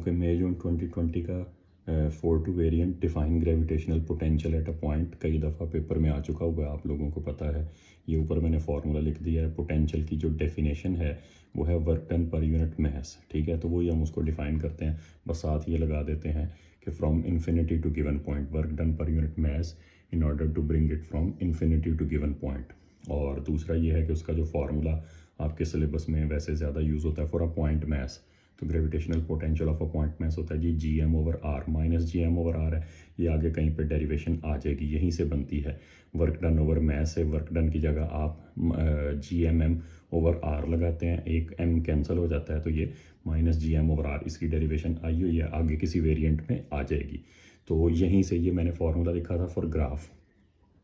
कि मई जून 2020 का 4-2 variant define gravitational potential at a point कई दफ़ा पेपर में आ चुका हुआ है, आप लोगों को पता है। ये ऊपर मैंने फार्मूला लिख दिया है। पोटेंशियल की जो डेफिनेशन है वो है वर्क डन पर यूनिट मास, ठीक है। तो वही हम उसको डिफाइन करते हैं, बस साथ ये लगा देते हैं कि from infinity to given point work done per unit mass in order to bring it from infinity to given point. और दूसरा ये है कि उसका जो फार्मूला आपके सिलेबस में वैसे ज़्यादा यूज़ होता है फॉर अ पॉइंट मास, तो gravitational potential of a point mass होता है जी Gm/r, माइनस Gm/r है। ये आगे कहीं पे डेरिवेशन आ जाएगी, यहीं से बनती है। वर्क डन ओवर मास से वर्क डन की जगह आप Gmm/r लगाते हैं, एक m कैंसिल हो जाता है, तो ये माइनस Gm/r, इसकी डेरिवेशन आई हुई है, आगे किसी वेरिएंट में आ जाएगी। तो यहीं से ये मैंने फार्मूला लिखा था फॉर ग्राफ।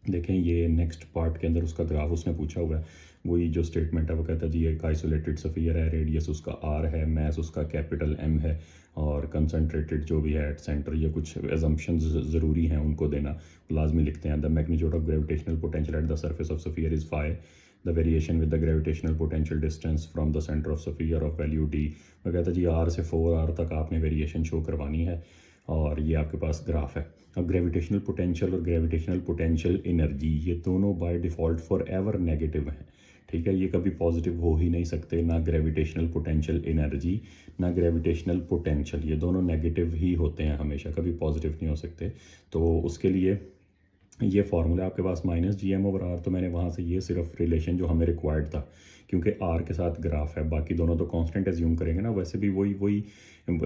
देखें ये नेक्स्ट पार्ट के अंदर उसका ग्राफ उसने पूछा हुआ है। वही जो स्टेटमेंट है वो कहता है जी एक आइसोलेटेड सफियर है, रेडियस उसका r है, मास उसका कैपिटल M है, और कंसनट्रेटेड जो भी है एट सेंटर। ये कुछ एजम्पशंस ज़रूरी हैं उनको देना, लाजमी लिखते हैं। The magnitude of gravitational potential at the surface of sphere is phi, the variation with the gravitational potential distance from the centre of sphere of value d। वो कहता है जी r से 4r तक आपने वेरिएशन शो करवानी है, और ये आपके पास ग्राफ है। अब ग्रेविटेशनल पोटेंशियल और ग्रेविटेशनल पोटेंशियल एनर्जी ये दोनों by default for ever negative हैं, ठीक है। ये कभी पॉजिटिव हो ही नहीं सकते, ना ग्रेविटेशनल पोटेंशियल एनर्जी ना ग्रेविटेशनल पोटेंशियल, ये दोनों नेगेटिव ही होते हैं हमेशा, कभी पॉजिटिव नहीं हो सकते। तो उसके लिए ये फार्मूला आपके पास माइनस Gm/r, तो मैंने वहाँ से ये सिर्फ रिलेशन जो हमें रिक्वायर्ड था, क्योंकि r के साथ ग्राफ है, बाकी दोनों तो कांस्टेंट एज्यूम करेंगे ना, वैसे भी वही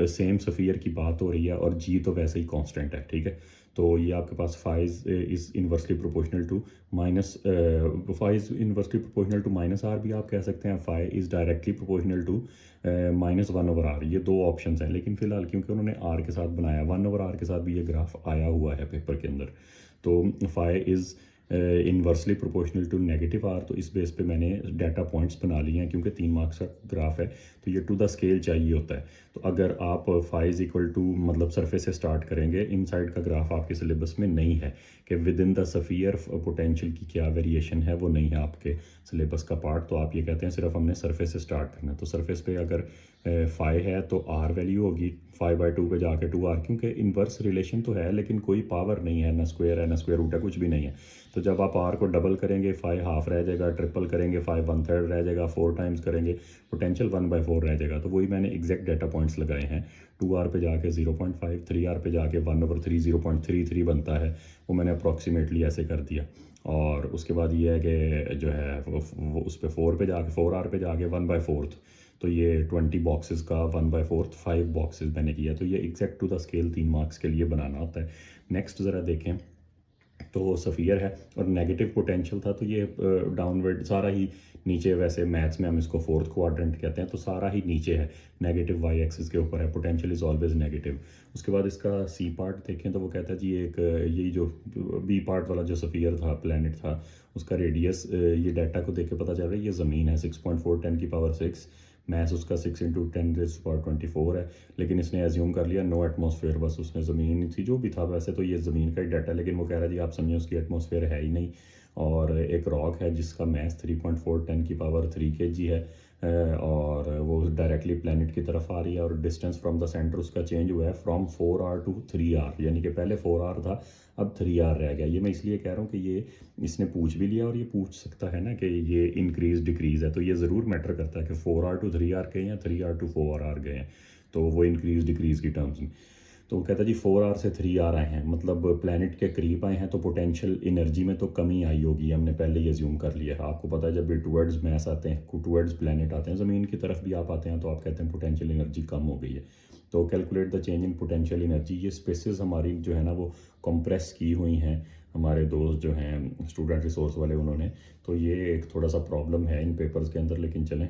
सेम सफ़ियर की बात हो रही है, और g तो वैसे ही कांस्टेंट है, ठीक है। तो ये आपके पास phi's is inversely proportional to minus phi's inversely proportional to minus r भी आप कह सकते हैं, phi is directly proportional to -1/r। ये दो ऑप्शंस हैं, लेकिन फिलहाल क्योंकि उन्होंने r के साथ बनाया, 1/r के साथ भी ये ग्राफ आया हुआ है पेपर के अंदर, तो phi is inversely proportional to -r। तो इस बेस पे मैंने डाटा पॉइंट्स बना लिए हैं, क्योंकि 3 मार्क्स का ग्राफ है तो ये टू द स्केल चाहिए होता है। तो अगर आप फाई इज इक्वल टू मतलब सरफेस से स्टार्ट करेंगे, इनसाइड का ग्राफ आपके सिलेबस में नहीं है कि with in the sphere potential की क्या वेरिएशन है, वो नहीं है आपके सिलेबस का पार्ट। तो आप ये कहते हैं सिर्फ हमने सरफेस से स्टार्ट करना है। तो सरफेस पे अगर फाई है तो r वैल्यू होगी 5/2 पे जाके 2r, क्योंकि इन्वर्स रिलेशन तो है लेकिन कोई पावर नहीं है, ना स्क्वायर है ना स्क्वायर रूट है, कुछ भी नहीं है। तो जब आप r को डबल करेंगे 5 हाफ रह जाएगा, ट्रिपल करेंगे 5 1/3 रह जाएगा, 4 टाइम्स करेंगे पोटेंशियल 1/4 रह जाएगा। तो वही मैंने एग्जैक्ट डाटा पॉइंट्स लगाए हैं। 2r पे जाके 0.5, 3r पे जाके 1/3 0.33 बनता है, वो मैंने अप्रॉक्सीमेटली ऐसे कर दिया। और उसके बाद ये है कि जो है वो उस पर 4 पे जाके 4r पे जाके 1/4, तो ये 20 बॉक्सेस का 1/4 5 बॉक्सेस मैंने किया। तो ये exact to the scale 3 marks के लिए बनाना होता है। नेक्स्ट ज़रा देखें, तो सफ़ियर है और नेगेटिव पोटेंशियल था, तो ये डाउनवर्ड सारा ही नीचे, वैसे मैथ्स में हम इसको फोर्थ क्वाड्रेंट कहते हैं, तो सारा ही नीचे है, नेगेटिव वाई एक्सिस के ऊपर है, पोटेंशियल इज़ ऑलवेज नेगेटिव। उसके बाद इसका सी पार्ट देखें तो वो कहता है जी एक यही जो बी पार्ट वाला जो सफ़ियर था, प्लैनेट था, उसका रेडियस ये डाटा को देख के पता चल रहा है ये ज़मीन है, 6.4 10⁻⁶, मैस उसका 6 × 10⁻24 है, लेकिन इसने एज्यूम कर लिया नो एटमॉस्फेयर, बस उसने ज़मीन थी जो भी था, वैसे तो ये ज़मीन का ही डाटा है, लेकिन वो कह रहा है जी आप समझें उसकी एटमॉस्फेयर है ही नहीं। और एक रॉक है जिसका मैस 3.4 10⁻³ kg है, और वो डायरेक्टली प्लैनेट की तरफ आ रही है, और डिस्टेंस फ्रॉम द सेंटर उसका चेंज हुआ है फ्रॉम 4r to 3r, यानी कि पहले 4r था अब 3r रह गया। ये मैं इसलिए कह रहा हूँ कि ये इसने पूछ भी लिया, और ये पूछ सकता है ना कि ये इंक्रीज डिक्रीज़ है, तो ये ज़रूर मैटर करता है कि 4r to 3r गए या 3r to 4r गए हैं, तो वो इंक्रीज डिक्रीज़ की टर्म्स में। तो वो कहता है जी 4r से 3r आए हैं, मतलब प्लैनेट के करीब आए हैं, तो पोटेंशियल एनर्जी में तो कमी आई होगी, हमने पहले ही अज्यूम कर लिया है। आपको पता है जब भी टुवर्ड्स मैस आते हैं, टुवर्ड्स प्लैनेट आते हैं, ज़मीन की तरफ भी आप आते हैं, तो आप कहते हैं पोटेंशियल एनर्जी कम हो गई है। तो calculate the change in potential energy, ये स्पेसेस हमारी जो है ना वो कंप्रेस की हुई हैं, हमारे दोस्त जो हैं स्टूडेंट रिसोर्स वाले उन्होंने, तो ये एक थोड़ा सा प्रॉब्लम है इन पेपर्स के अंदर, लेकिन चलें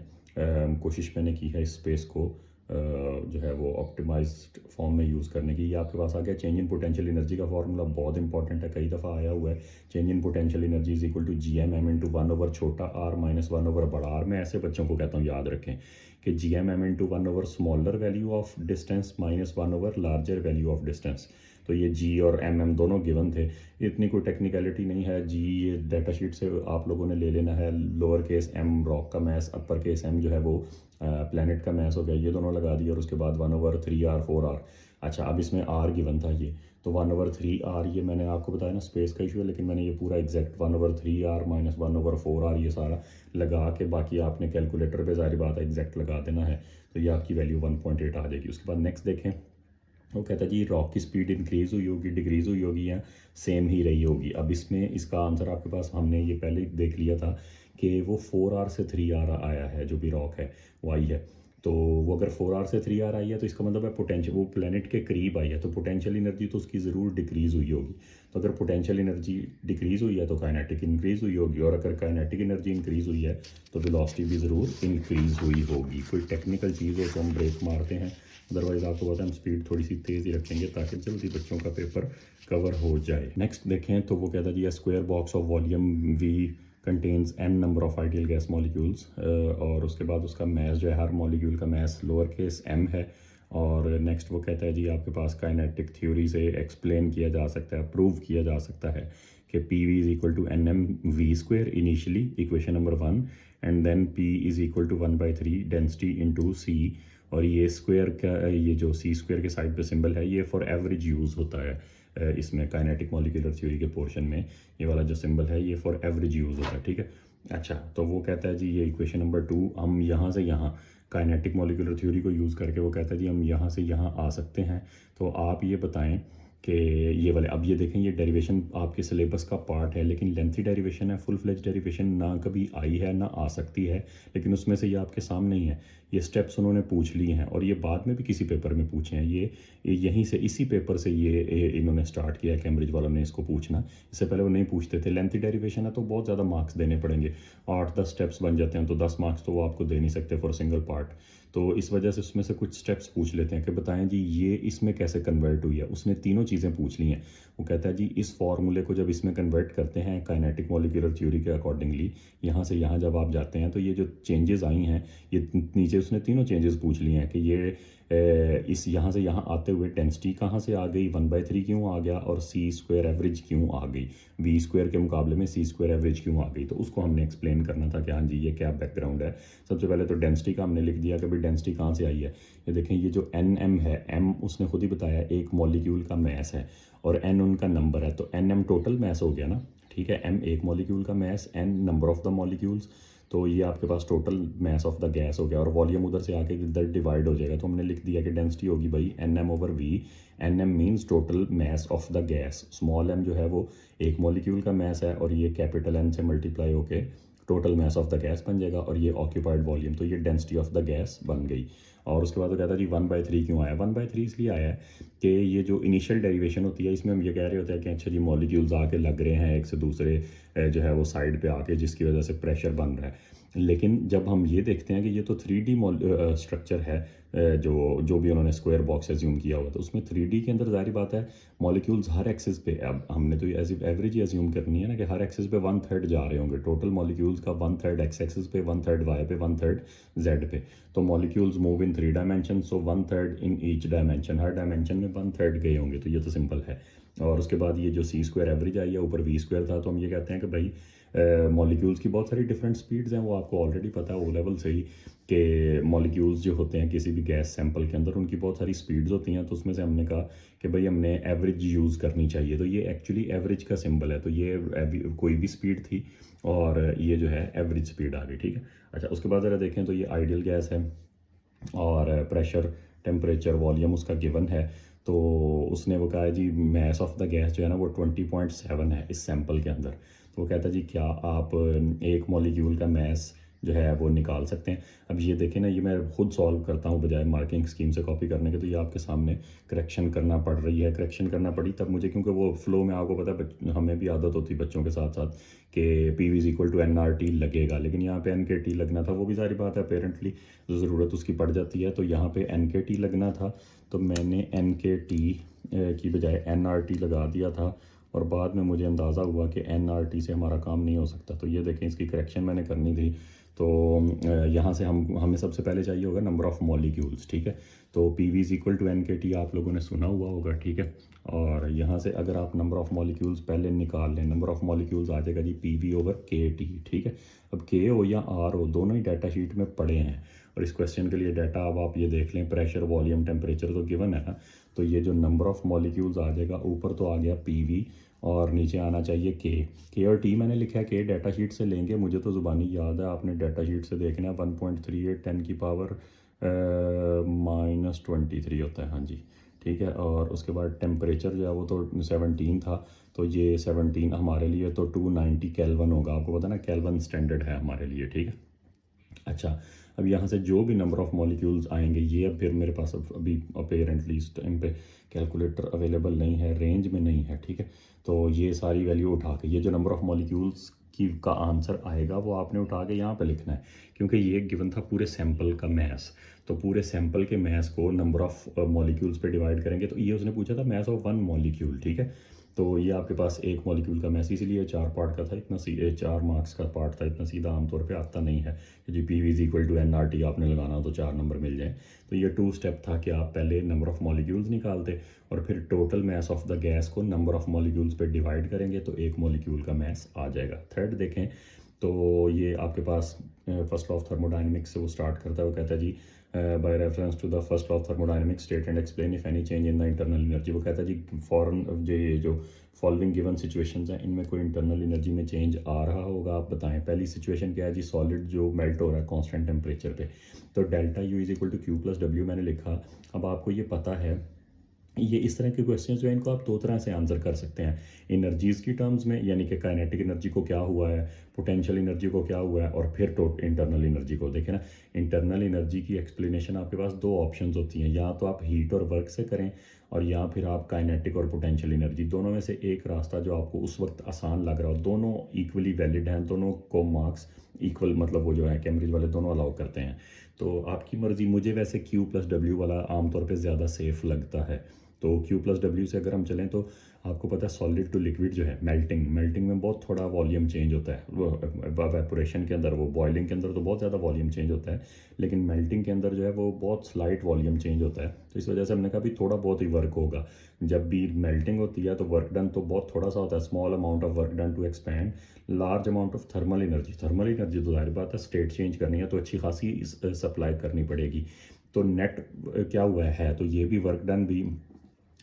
कोशिश मैंने की है इस स्पेस को जो है वो ऑप्टिमाइज्ड फॉर्म में यूज़ करने की। ये आपके पास आ गया चेंज इन पोटेंशियल एनर्जी का फॉर्मूला, बहुत इंपॉर्टेंट है, कई दफ़ा आया हुआ है। Change in potential energy is equal to Gmm into 1/छोटा r माइनस 1/बड़ा r। मैं ऐसे बच्चों को कहता हूँ याद रखें कि Gmm इंटू 1/स्मॉलर वैल्यू ऑफ डिस्टेंस माइनस 1/लार्जर वैल्यू ऑफ डिस्टेंस। तो ये G और mm दोनों गिवन थे, इतनी कोई टेक्निकलिटी नहीं है। G ये डाटा शीट से आप लोगों ने ले लेना है, लोअर केस m रॉक का मैस, अपर केस m जो है वो प्लैनेट का मैस हो गया, ये दोनों लगा दिए और उसके बाद 1/3r 4r। अच्छा, अब इसमें r गिवन था ये, तो 1/3r, ये मैंने आपको बताया ना स्पेस का इशू है, लेकिन मैंने ये पूरा एग्जैक्ट 1/3r माइनस 1/4r ये सारा लगा के, बाकी आपने कैलकुलेटर पे ज़ाहिर बात है एग्जैक्ट लगा देना है, तो ये आपकी वैल्यू 1.8 आ जाएगी। उसके बाद नेक्स्ट देखें, वो कहता है जी रॉक की स्पीड इंक्रीज़ हुई होगी, डिक्रीज़ हुई होगी या सेम ही रही होगी। अब इसमें इसका आंसर आपके पास, हमने ये पहले देख लिया था कि वो 4r से 3r आया है, जो भी रॉक है वो आई है। तो वो अगर 4r से 3r आई है तो इसका मतलब है पोटेंशियल, वो प्लेनेट के करीब आई है तो पोटेंशियल एनर्जी तो उसकी ज़रूर डिक्रीज़ हुई होगी। तो अगर पोटेंशियल एनर्जी डिक्रीज़ हुई है तो काइनेटिक इंक्रीज़ हुई होगी, और अगर काइनेटिक एनर्जी इंक्रीज़ हुई है तो वेलोसिटी भी ज़रूर इंक्रीज़ हुई होगी। कोई टेक्निकल चीज़ हो तो हम ब्रेक मारते हैं, अदरवाइज़ आपको पता है हम स्पीड थोड़ी सी तेज़ ही रखेंगे ताकि जल्दी बच्चों का पेपर कवर हो जाए। नेक्स्ट देखें तो वो कहता है जी a square box of volume V contains n number of ideal gas molecules, और उसके बाद उसका मैस जो है, हर मॉलिक्यूल का मैस लोअर केस m है। और नेक्स्ट वो कहता है जी आपके पास काइनेटिक थ्योरी से एक्सप्लेन किया जा सकता है, प्रूव किया जा सकता है कि P V is equal to NmV² initially, equation number 1, and then p is equal to 1/3 density into c, और ये स्क्वायर का, ये जो c² के साइड पे सिंबल है ये फॉर एवरेज यूज़ होता है। इसमें काइनेटिक मॉलिक्यूलर थ्योरी के पोर्शन में ये वाला जो सिंबल है ये फॉर एवरेज यूज़ होता है, ठीक है। अच्छा, तो वो कहता है जी ये इक्वेशन नंबर 2, हम यहाँ से यहाँ काइनेटिक मॉलिक्यूलर थ्योरी को यूज़ करके वो कहता है जी हम यहाँ से यहाँ आ सकते हैं। तो आप ये बताएं कि ये वाले, अब ये देखें ये डेरिवेशन आपके सिलेबस का पार्ट है, लेकिन लेंथी डेरिवेशन है, फुल फ्लेज डेरिवेशन ना कभी आई है ना आ सकती है, लेकिन उसमें से ये आपके सामने ही है। ये स्टेप्स उन्होंने पूछ लिए हैं और ये बाद में भी किसी पेपर में पूछे हैं, ये यहीं से इसी पेपर से ये इन्होंने स्टार्ट किया है, कैम्ब्रिज वालों ने इसको पूछना। इससे पहले वो नहीं पूछते थे। लेंथी डेरिवेशन है तो बहुत ज़्यादा मार्क्स देने पड़ेंगे, 8-10 स्टेप्स बन जाते हैं, तो 10 मार्क्स तो वो आपको दे नहीं सकते फॉर सिंगल पार्ट। तो इस वजह से उसमें से कुछ स्टेप्स पूछ लेते हैं कि बताएं जी ये इसमें कैसे कन्वर्ट हुई है। उसने तीनों चीज़ें पूछ ली हैं। वो कहता है जी इस फॉर्मूले को जब इसमें कन्वर्ट करते हैं काइनेटिक मॉलिक्यूलर थ्योरी के अकॉर्डिंगली, यहाँ से यहाँ जब आप जाते हैं तो ये जो चेंजेस आई हैं, ये नीचे उसने तीनों चेंजेस पूछ लिए हैं कि ये इस यहाँ से यहाँ आते हुए डेंसिटी कहाँ से आ गई, 1/3 क्यों आ गया, और c² एवरेज क्यों आ गई, v² के मुकाबले में c² एवरेज क्यों आ गई। तो उसको हमने एक्सप्लेन करना था कि हाँ जी ये क्या बैकग्राउंड है। सबसे पहले तो डेंसिटी का हमने लिख दिया कि भाई डेंसिटी कहाँ से आई है। ये देखें ये जो Nm है, m उसने खुद ही बताया एक मॉलिक्यूल का मैस है और n उनका नंबर है, तो Nm टोटल मैस हो गया ना, ठीक है। m एक मॉलिक्यूल का mass, n number of the molecules, तो ये आपके पास total mass of the gas हो गया, और वॉल्यूम उधर से आके इधर डिवाइड हो जाएगा। तो हमने लिख दिया कि डेंसिटी होगी भाई Nm/v। Nm means total mass of the gas, small m जो है वो एक मॉलिक्यूल का मैस है, और ये कैपिटल N से मल्टीप्लाई होके total mass of the gas बन जाएगा, और ये ऑक्यूपाइड वॉल्यूम, तो ये डेंसिटी ऑफ द गैस बन गई। और उसके बाद वो कहता है जी 1/3 क्यों आया। 1/3 इसलिए आया है कि ये जो इनिशियल डेरिवेशन होती है इसमें हम ये कह रहे होते हैं कि अच्छा जी मॉलिक्यूल्स आके लग रहे हैं एक से दूसरे जो है वो साइड पे आके, जिसकी वजह से प्रेशर बन रहा है। लेकिन जब हम ये देखते हैं कि ये तो 3D स्ट्रक्चर है, जो भी उन्होंने स्क्वायर बॉक्स एज्यूम किया हुआ, तो उसमें 3D के अंदर जाहिर बात है मॉलिक्यूल्स हर एक्सिस पे, अब हमने तो ये एवरेज ही एज्यूम करनी है ना कि हर एक्सिस पे 1/3 जा रहे होंगे, टोटल मॉलिक्यूल्स का 1/3 एक्स एक्सिस पे, 1/3 वाई पे, 1/3 जेड पे। तो molecules move in 3 dimension, so 1/3 in each dimension, her dimension में 1/3 गए होंगे, तो ये तो सिंपल है। और उसके बाद ये जो c² एवरेज आई है, ऊपर v² था, तो हम ये कहते हैं कि भाई मॉलिक्यूल्स की बहुत सारी डिफरेंट स्पीड्स हैं, वो आपको ऑलरेडी पता है ओ लेवल से ही कि मॉलिक्यूल्स जो होते हैं किसी भी गैस सैंपल के अंदर उनकी बहुत सारी स्पीड्स होती हैं। तो उसमें से हमने कहा कि भाई हमने एवरेज यूज़ करनी चाहिए, तो ये एक्चुअली एवरेज का सिंबल है, तो ये कोई भी स्पीड थी और ये जो है एवरेज स्पीड आ गई, ठीक है। अच्छा, उसके बाद ज़रा देखें तो ये आइडियल गैस है और प्रेशर, टेम्परेचर, वॉल्यूम उसका गिवन है। तो उसने वो कहा है जी मैस ऑफ द गैस जो है ना वो 20.7 है इस सैंपल के अंदर। तो वो कहता है जी क्या आप एक मॉलिक्यूल का मैस जो है वो निकाल सकते हैं। अब ये देखें ना, ये मैं खुद सॉल्व करता हूँ बजाय मार्किंग स्कीम से कॉपी करने के, तो ये आपके सामने करेक्शन करना पड़ रही है। करेक्शन करना पड़ी तब मुझे, क्योंकि वो फ्लो में आपको पता है हमें भी आदत होती है बच्चों के साथ साथ कि PV=NRT लगेगा, लेकिन यहाँ पे NKT लगना था। वो भी सारी बात है अपेरेंटली ज़रूरत उसकी पड़ जाती है, तो यहाँ पे NKT लगना था, तो मैंने NKT की बजाय NRT लगा दिया था, और बाद में मुझे अंदाज़ा हुआ कि NRT से हमारा काम नहीं हो सकता। तो ये देखें इसकी करेक्शन मैंने करनी थी, तो यहाँ से हमें सबसे पहले चाहिए होगा नंबर ऑफ़ मॉलिक्यूल्स, ठीक है। तो P V is equal to N K T आप लोगों ने सुना हुआ होगा, ठीक है। और यहाँ से अगर आप नंबर ऑफ़ मॉलिक्यूल्स पहले निकाल लें, नंबर ऑफ़ मॉलिक्यूल्स आ जाएगा जी पी वी ओवर के टी, ठीक है। अब के हो या आर हो, दोनों ही डाटा शीट में पड़े हैं। और इस क्वेश्चन के लिए डाटा अब आप ये देख लें, प्रेशर, वॉल्यूम, टेम्परेचर तो गिवन है ना। तो ये जो नंबर ऑफ़ मॉलिक्यूल्स आ जाएगा, ऊपर तो आ गया पी वी और नीचे आना चाहिए के और टी मैंने लिखा है के डाटा शीट से लेंगे, मुझे तो ज़ुबानी याद है, आपने डाटा शीट से देखना है 1.38 10 की पावर -23 होता है, हाँ जी, ठीक है। और उसके बाद टेम्परेचर जो है वो तो 17 था, तो ये 17 हमारे लिए तो 290 केल्विन होगा, आपको पता ना केल्विन स्टैंडर्ड है हमारे लिए, ठीक है। अच्छा, अब यहाँ से जो भी नंबर ऑफ़ मॉलिक्यूल्स आएंगे, ये अब फिर मेरे पास अभी अपेरेंटली इस टाइम पे कैलकुलेटर अवेलेबल नहीं है, रेंज में नहीं है, ठीक है। तो ये सारी वैल्यू उठा के ये जो नंबर ऑफ़ मॉलिक्यूल्स की का आंसर आएगा वो आपने उठा के यहाँ पे लिखना है, क्योंकि ये गिवन था पूरे सैंपल का मैस। तो पूरे सैंपल के मैस को नंबर ऑफ़ मॉलिक्यूल्स पे डिवाइड करेंगे, तो ये उसने पूछा था मैस ऑफ 1 मॉलिक्यूल, ठीक है। तो ये आपके पास एक मॉलिक्यूल का मैस, इसीलिए 4 पार्ट का था, इतना 4 मार्क्स का पार्ट था, इतना सीधा आमतौर पे आता नहीं है कि जी P V is equal to N R T आपने लगाना हो तो 4 नंबर मिल जाए। तो ये 2 स्टेप था कि आप पहले नंबर ऑफ़ मॉलिक्यूल्स निकालते और फिर total mass of the gas को नंबर ऑफ़ मॉलिक्यूल्स पे डिवाइड करेंगे तो एक मॉलिक्यूल का मैस आ जाएगा। थर्ड देखें तो ये आपके पास फर्स्ट लॉ ऑफ थर्मोडाइनमिक्स से वो स्टार्ट करता है, वो कहता है जी by reference to the first law of thermodynamics state and explain if any change in the internal energy. वो कहता है जी फॉरन जो फॉलोइंग गिवन सिचुएशंस हैं इनमें कोई इंटरनल एनर्जी में चेंज आ रहा होगा, आप बताएं। पहली सिचुएशन क्या है जी, सॉलिड जो मेल्ट हो रहा है कांस्टेंट टेम्परेचर पे, तो delta U is equal to Q plus W मैंने लिखा। अब आपको ये पता है ये इस तरह के क्वेश्चन जो है इनको आप 2 तरह से आंसर कर सकते हैं, एनर्जीज़ की टर्म्स में, यानी कि काइनेटिक एनर्जी को क्या हुआ है, पोटेंशियल एनर्जी को क्या हुआ है, और फिर इंटरनल एनर्जी को देखें ना। इंटरनल एनर्जी की एक्सप्लेनेशन आपके पास 2 ऑप्शंस होती हैं, या तो आप हीट और वर्क से करें और या फिर आप काइनेटिक और पोटेंशियल एनर्जी, दोनों में से एक रास्ता जो आपको उस वक्त आसान लग रहा हो। दोनों इक्वली वैलिड हैं, दोनों को मार्क्स इक्वल मतलब वो जो है कैम्ब्रिज वाले दोनों अलाउ करते हैं। तो आपकी मर्ज़ी, मुझे वैसे क्यू प्लस डब्ल्यू वाला आमतौर पर ज़्यादा सेफ लगता है। तो Q प्लस डब्ल्यू से अगर हम चलें तो आपको पता है सॉलिड टू लिक्विड जो है मेल्टिंग में बहुत थोड़ा वॉल्यूम चेंज होता है, वो एवेपोरेशन के अंदर, वो बॉइलिंग के अंदर तो बहुत ज़्यादा वॉल्यूम चेंज होता है, लेकिन मेल्टिंग के अंदर जो है वो बहुत स्लाइट वॉल्यूम चेंज होता है। तो इस वजह से हमने कहा भी थोड़ा बहुत ही वर्क होगा। जब भी मेल्टिंग होती है तो वर्क डन तो बहुत थोड़ा सा होता है, small amount of work done to expand large amount of thermal energy तो जाहिर बात है स्टेट चेंज करनी है तो अच्छी खासी सप्लाई करनी पड़ेगी। तो नेट क्या हुआ है तो ये भी वर्क डन भी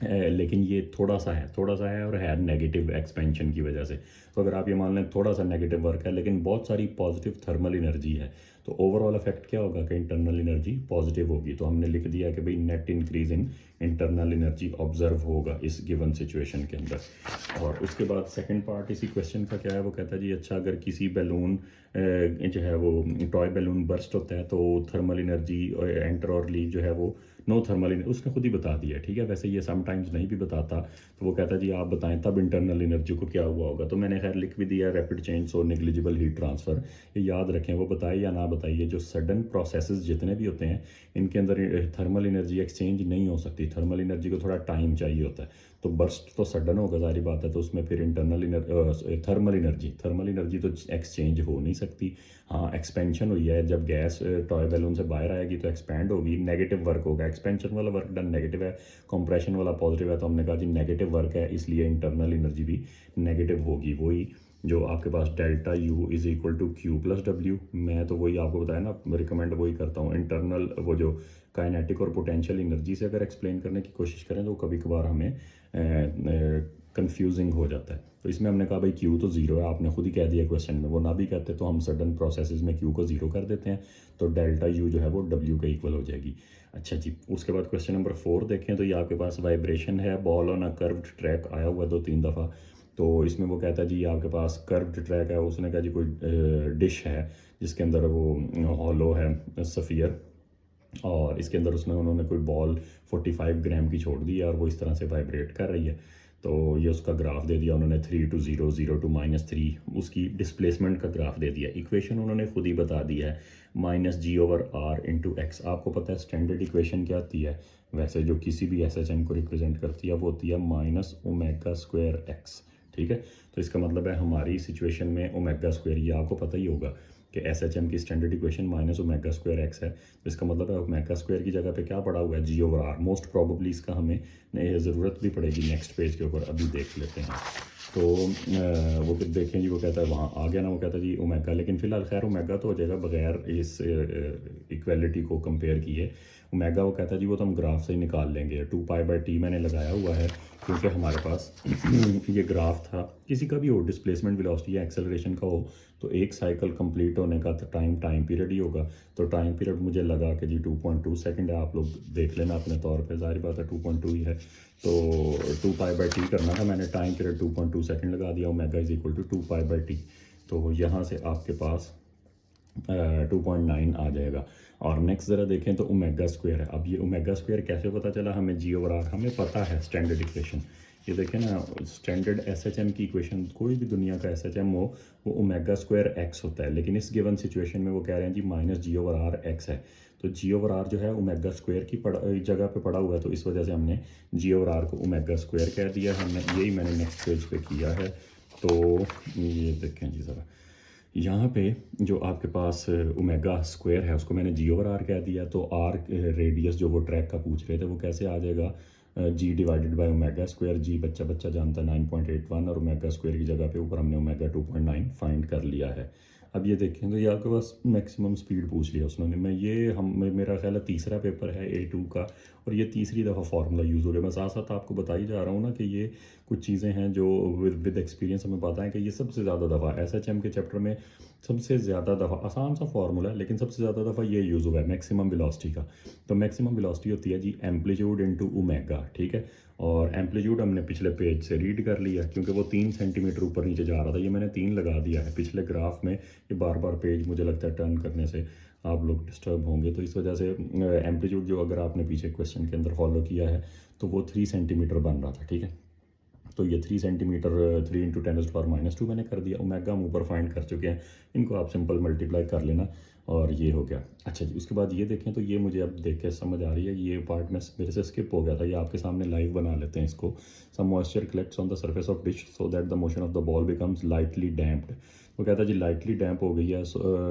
लेकिन ये थोड़ा सा है और है नेगेटिव एक्सपेंशन की वजह से। तो अगर आप ये मान लें थोड़ा सा नेगेटिव वर्क है लेकिन बहुत सारी पॉजिटिव थर्मल एनर्जी है, तो ओवरऑल इफेक्ट क्या होगा कि इंटरनल एनर्जी पॉजिटिव होगी। तो हमने लिख दिया कि भाई net increase in internal energy observe होगा इस गिवन सिचुएशन के अंदर। और उसके बाद सेकंड पार्ट इसी क्वेश्चन का क्या है, वो कहता है जी अच्छा अगर किसी बैलून जो है वो टॉय बैलून बर्स्ट होता है तो थर्मल एनर्जी एंटर और लीव जो है वो नो थर्मल एनर्जी, उसने खुद ही बता दिया, ठीक है। वैसे ये समटाइम्स नहीं भी बताता, तो वो कहता है जी आप बताएं तब इंटरनल एनर्जी को क्या हुआ होगा। तो मैंने खैर लिख भी दिया rapid change so negligible heat transfer. ये याद रखें, वो बताए या ना बताइए, जो सडन प्रोसेसेस जितने भी होते हैं इनके अंदर थर्मल एनर्जी एक्सचेंज नहीं हो सकती, थर्मल एनर्जी को थोड़ा टाइम चाहिए होता है। तो बर्स्ट तो सडन होगा जारी बात है, तो उसमें फिर थर्मल एनर्जी तो एक्सचेंज हो नहीं सकती। हाँ एक्सपेंशन हुई है, जब गैस टॉय बैलून से बाहर आएगी तो एक्सपैंड होगी, नेगेटिव वर्क होगा। एक्सपेंशन वाला वर्क डन नेगेटिव है, कंप्रेशन वाला पॉजिटिव है, तो हमने कहा जी नेगेटिव वर्क है इसलिए इंटरनल एनर्जी भी नेगेटिव होगी। वही जो आपके पास delta U is equal to Q plus W, मैं तो वही आपको बताया ना, रिकमेंड वही करता हूँ। इंटरनल वो जो काइनेटिक और पोटेंशियल एनर्जी से अगर एक्सप्लेन करने की कोशिश करें तो कभी कभार हमें कंफ्यूजिंग हो जाता है। तो इसमें हमने कहा भाई क्यू तो ज़ीरो है, आपने खुद ही कह दिया क्वेश्चन में, वो ना भी कहते तो हम सडन प्रोसेसेस में क्यू को ज़ीरो कर देते हैं, तो डेल्टा यू जो है वो डब्ल्यू के इक्वल हो जाएगी। अच्छा जी, उसके बाद क्वेश्चन नंबर 4 देखें तो ये आपके पास वाइब्रेशन है, ball on a curved track आया हुआ 2-3 दफ़ा। तो इसमें वो कहता है जी आपके पास कर्व्ड ट्रैक है, उसने कहा जी कोई डिश है जिसके अंदर वो हॉलो है सफ़ियर, और इसके अंदर उन्होंने कोई बॉल 45 ग्राम की छोड़ दी है और वो इस तरह से वाइब्रेट कर रही है। तो ये उसका ग्राफ दे दिया उन्होंने 3 to 0, 0 to -3, उसकी डिस्प्लेसमेंट का ग्राफ दे दिया। इक्वेशन उन्होंने खुद ही बता दिया है -g/r/x। आपको पता है स्टैंडर्ड इक्वेशन क्या आती है वैसे जो किसी भी SHM को रिप्रेजेंट करती है, वो होती है -ω²x, ठीक है। तो इसका मतलब है हमारी सिचुएशन में ω², ये आपको पता ही होगा कि SHM की standard equation minus omega square x है, तो इसका मतलब है ओमेगा स्क्वायर की जगह पे क्या पड़ा हुआ है, G/R। मोस्ट प्रॉबली इसका हमें ज़रूरत भी पड़ेगी नेक्स्ट पेज के ऊपर, अभी देख लेते हैं। तो वो देखें जी, वो कहता है वहाँ आ गया ना, वो कहता है जी ओमेगा, लेकिन फिलहाल खैर ओमेगा तो हो जाएगा बगैर इस इक्वेलिटी को कंपेयर किए। ओमेगा वो कहता है जी वो तो हम ग्राफ से ही निकाल लेंगे, 2π/t मैंने लगाया हुआ है क्योंकि हमारे पास ये ग्राफ था, किसी का भी हो, डिस्प्लेसमेंट वेलोसिटी या एक्सेलरेशन का हो, तो एक साइकिल कंप्लीट होने का तो टाइम पीरियड ही होगा। तो टाइम पीरियड मुझे लगा कि जी 2.2 सेकंड है, आप लोग देख लेना अपने तौर पे, जाहिर बात है 2.2 ही है, तो 2π/t करना था मैंने, टाइम पीरियड 2.2 सेकंड लगा दिया, omega is equal to 2π/t। तो यहाँ से आपके पास 2.9 आ जाएगा। और नेक्स्ट ज़रा देखें तो ओमेगा स्क्वायर है। अब ये ओमेगा स्क्वायर कैसे पता चला हमें, G/R हमें पता है स्टैंडर्ड इक्वेशन, ये देखें ना, स्टैंडर्ड SHM की इक्वेशन, कोई भी दुनिया का SHM हो वो ओमेगा स्क्वायर एक्स होता है, लेकिन इस गिवन सिचुएशन में वो कह रहे हैं जी माइनस G/R एक्स है, तो G/R जो है ओमेगा स्क्वायर की जगह पे पड़ा हुआ है, तो इस वजह से हमने G/R को ओमेगा स्क्वायर कह दिया, हमने यही मैंने नेक्स्ट पेज पे किया है। तो ये देखें जी ज़रा, यहाँ पे जो आपके पास ओमेगा स्क्वायर है उसको मैंने G/R कह दिया, तो R रेडियस जो वो ट्रैक का पूछ रहे थे वो कैसे आ जाएगा, G divided by omega square, G बच्चा बच्चा जानता है 9.81, और ओमेगा स्क्वायर की जगह पे ऊपर हमने ओमेगा 2.9 फाइंड कर लिया है। अब ये देखें तो ये आपके पास मैक्सिमम स्पीड पूछ लिया उसने, मैं ये मेरा ख्याल है तीसरा पेपर है A2 का, और ये तीसरी दफ़ा फार्मूला यूज़ हो रहा है। मैं साथ साथ आपको बता ही जा रहा हूँ ना कि ये कुछ चीज़ें हैं जो विद एक्सपीरियंस हमें पता है कि ये सबसे ज़्यादा दफ़ा SHM के चैप्टर में सबसे ज़्यादा दफ़ा, आसान सा फार्मूला है लेकिन सबसे ज़्यादा दफ़ा ये यूज़ हुआ है मैक्सिमम वेलोसिटी का। तो मैक्सिमम वेलोसिटी होती है जी एम्पलीट्यूड इनटू ओमेगा, ठीक है, और एम्पलीट्यूड हमने पिछले पेज से रीड कर लिया क्योंकि वो 3 सेंटीमीटर ऊपर नीचे जा रहा था, ये मैंने 3 लगा दिया है पिछले ग्राफ में, ये बार बार पेज मुझे लगता है टर्न करने से आप लोग डिस्टर्ब होंगे, तो इस वजह से एम्पलीट्यूड जो अगर आपने पीछे क्वेश्चन के अंदर फॉलो किया है तो वो 3 सेंटीमीटर बन रहा था, ठीक है, तो ये 3 सेंटीमीटर 3 × 10⁻² मैंने कर दिया। ओमेगा हम ऊपर फाइंड कर चुके हैं, इनको आप सिंपल मल्टीप्लाई कर लेना और ये हो गया। अच्छा जी, उसके बाद ये देखें तो ये मुझे अब देख के समझ आ रही है, ये पार्ट में मेरे से स्किप हो गया था, ये आपके सामने लाइव बना लेते हैं इसको। Some moisture collects on the surface of dish so that the motion of the ball becomes lightly damped. वो कहता है जी लाइटली डैम्प हो गई है,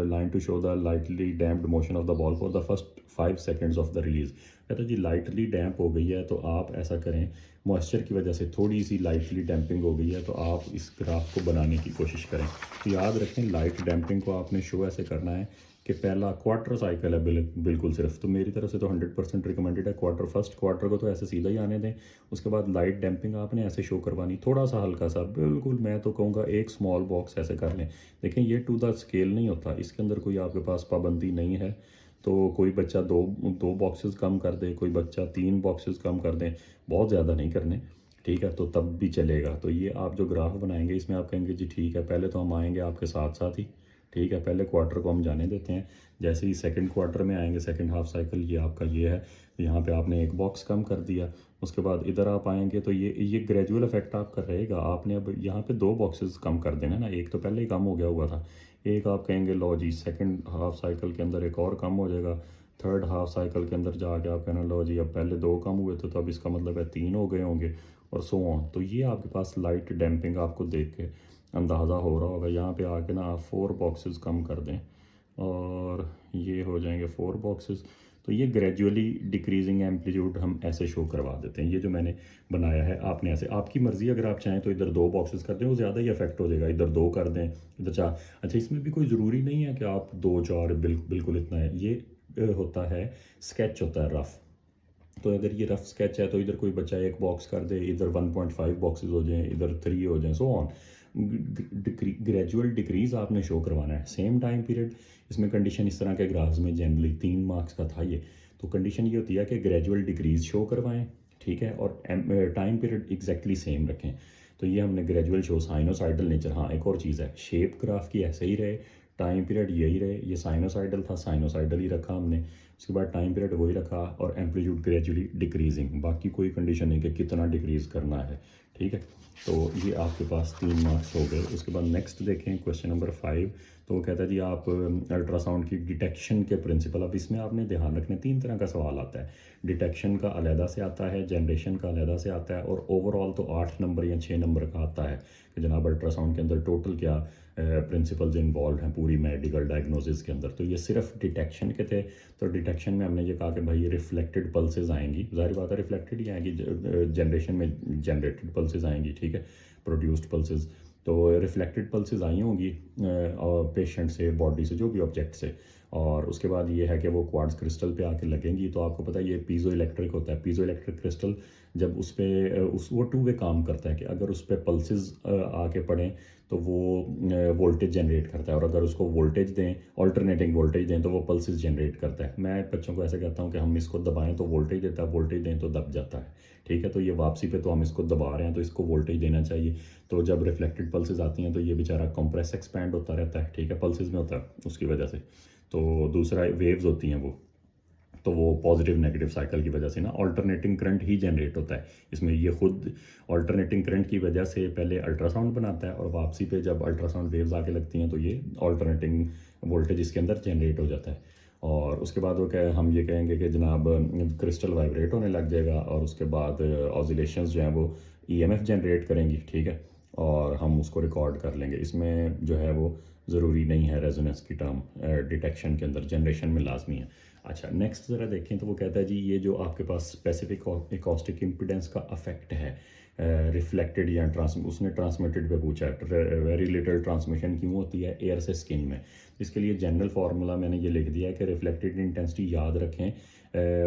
line to show the lightly damped motion of the ball for the first 5 seconds of the release. कहता है जी लाइटली डैम्प हो गई है, तो आप ऐसा करें, मॉइस्चर की वजह से थोड़ी सी लाइटली डैम्पिंग हो गई है, तो आप इस ग्राफ को बनाने की कोशिश करें। तो याद रखें लाइट डैम्पिंग को आपने शो ऐसे करना है कि पहला क्वार्टर साइकिल है बिल्कुल सिर्फ, तो मेरी तरफ से तो 100% रिकमेंडेड है क्वार्टर, फर्स्ट क्वार्टर को तो ऐसे सीधा ही आने दें, उसके बाद लाइट डैम्पिंग आपने ऐसे शो करवानी, थोड़ा सा हल्का सा, बिल्कुल मैं तो कहूँगा एक स्मॉल बॉक्स ऐसे कर लें। देखें ये टू द स्केल नहीं होता, इसके अंदर कोई आपके पास पाबंदी नहीं है, तो कोई बच्चा दो बॉक्सेस कम कर दे, कोई बच्चा 3 बॉक्सेस कम कर दें, बहुत ज़्यादा नहीं करने, ठीक है, तो तब भी चलेगा। तो ये आप जो ग्राफ बनाएंगे इसमें आप कहेंगे जी ठीक है, पहले तो हम आएंगे आपके साथ साथ ही, ठीक है, पहले क्वार्टर को हम जाने देते हैं, जैसे ही सेकंड क्वार्टर में आएंगे, सेकंड हाफ साइकिल ये आपका ये है, यहाँ पे आपने एक बॉक्स कम कर दिया, उसके बाद इधर आप आएंगे तो ये ग्रेजुअल इफेक्ट आपका रहेगा। आपने अब यहाँ पे 2 बॉक्सेस कम कर देना ना, एक तो पहले ही कम हो गया हुआ था, एक आप कहेंगे लो जी सेकंड हाफ साइकिल के अंदर एक और कम हो जाएगा, थर्ड हाफ साइकिल के अंदर जाके आप कहना लो जी अब पहले 2 कम हुए थे तो अब इसका मतलब है 3 हो गए होंगे, और सो ऑन। तो ये आपके पास लाइट डैम्पिंग आपको देख के अंदाज़ा हो रहा होगा। यहाँ पे आके ना आप 4 बॉक्सेस कम कर दें और ये हो जाएंगे 4 बॉक्सेस, तो ये ग्रेजुअली डिक्रीजिंग एम्पलीट्यूड हम ऐसे शो करवा देते हैं। ये जो मैंने बनाया है आपने ऐसे, आपकी मर्ज़ी, अगर आप चाहें तो इधर 2 बॉक्सेस कर दें, वो ज़्यादा ही इफेक्ट हो जाएगा, इधर 2 कर दें, इधर 4। अच्छा, इसमें भी कोई ज़रूरी नहीं है कि आप 2-4 बिल्कुल इतना है, ये होता है स्केच होता है रफ़, तो अगर ये रफ़ स्केच है तो इधर कोई बच्चा 1 बॉक्स कर दे, इधर 1.5 बॉक्सेस हो जाएं, इधर 3 हो जाएं, सो ऑन। ग्रेजुअल डिक्रीज आपने शो करवाना है। सेम टाइम पीरियड, इसमें कंडीशन इस तरह के ग्राफ्स में जनरली 3 मार्क्स का था ये, तो कंडीशन ये होती है कि ग्रेजुअल डिक्रीज शो करवाएं, ठीक है, और टाइम पीरियड एग्जैक्टली सेम रखें। तो ये हमने ग्रेजुअल शो साइनोसाइडल नेचर। हाँ, एक और चीज़ है, शेप ग्राफ की ऐसे ही रहे, टाइम पीरियड यही रहे, ये साइनोसाइडल था, साइनोसाइडल ही रखा हमने, उसके बाद टाइम पीरियड वही रखा, और एम्पलीट्यूड ग्रेजुअली डिक्रीजिंग, बाकी कोई कंडीशन नहीं कि कितना डिक्रीज करना है, ठीक है। तो ये आपके पास 3 मार्क्स हो गए। उसके बाद नेक्स्ट देखें क्वेश्चन नंबर 5। तो वो कहता है जी आप अल्ट्रासाउंड की डिटेक्शन के प्रिंसिपल, अब इसमें आपने ध्यान रखना 3 तरह का सवाल आता है। डिटेक्शन का अलहदा से आता है, जनरेशन का अलहदा से आता है, और ओवरऑल तो 8 नंबर या 6 नंबर का आता है कि जनाब अल्ट्रासाउंड के अंदर टोटल क्या प्रिंसिपल्स इन्वॉल्व हैं पूरी मेडिकल डायग्नोसिस के अंदर। तो ये सिर्फ डिटेक्शन के थे। तो डिटेक्शन में हमने ये कहा कि भाई ये रिफ्लेक्टेड पल्सेज आएंगी, ज़ाहिर बात है रिफ्लेक्टेड ही आएंगी, जनरेशन में जनरेटेड पल्सेज आएंगी, ठीक है, प्रोड्यूस्ड पल्सेज। तो रिफ्लेक्टेड पल्सेज आई होंगी पेशेंट से, बॉडी से, जो भी ऑब्जेक्ट से, और उसके बाद ये है कि वो क्वार्ट्ज क्रिस्टल पे आके लगेंगी। तो आपको पता है ये पीजो इलेक्ट्रिक होता है। पीजो इलेक्ट्रिक क्रिस्टल जब उस पर वो 2 वे काम करता है कि अगर उस पर पल्सेस आके पड़ें तो वो वोल्टेज जनरेट करता है, और अगर उसको वोल्टेज दें, ऑल्टरनेटिंग वोल्टेज दें, तो वो पल्सेस जनरेट करता है। मैं बच्चों को ऐसे कहता हूँ कि हम इसको दबाएं तो वोल्टेज देता है, वोल्टेज दें तो दब जाता है, ठीक है। तो ये वापसी पे तो हम इसको दबा रहे हैं तो इसको वोल्टेज देना चाहिए। तो जब रिफ्लेक्टेड पल्सेस आती हैं तो ये बेचारा कंप्रेस एक्सपैंड होता रहता है, ठीक है, पल्सेस में होता है उसकी वजह से। तो दूसरा वेव्स होती हैं वो, तो वो पॉजिटिव नेगेटिव साइकिल की वजह से ना अल्टरनेटिंग करंट ही जनरेट होता है इसमें। ये खुद अल्टरनेटिंग करंट की वजह से पहले अल्ट्रासाउंड बनाता है, और वापसी पे जब अल्ट्रासाउंड वेव्स आके लगती हैं तो ये अल्टरनेटिंग वोल्टेज इसके अंदर जनरेट हो जाता है। और उसके बाद वो क्या, हम ये कहेंगे कि जनाब क्रिस्टल वाइब्रेट होने लग जाएगा, और उसके बाद ऑसिलेशंस जो हैं वो ईएमएफ जनरेट करेंगी, ठीक है, और हम उसको रिकॉर्ड कर लेंगे। इसमें जो है वो ज़रूरी नहीं है रेजोनेंस की टर्म डिटेक्शन के अंदर, जनरेशन में लाजमी है। अच्छा, नेक्स्ट ज़रा देखें तो वो कहता है जी ये जो आपके पास स्पेसिफिक एकॉस्टिक इम्पिडेंस का अफेक्ट है रिफ्लेक्टेड या उसने ट्रांसमिटेड पे पूछा है, वेरी लिटिल ट्रांसमिशन क्यों होती है एयर से स्किन में। इसके लिए जनरल फार्मूला मैंने ये लिख दिया है कि रिफ्लेक्टेड इंटेंसिटी याद रखें,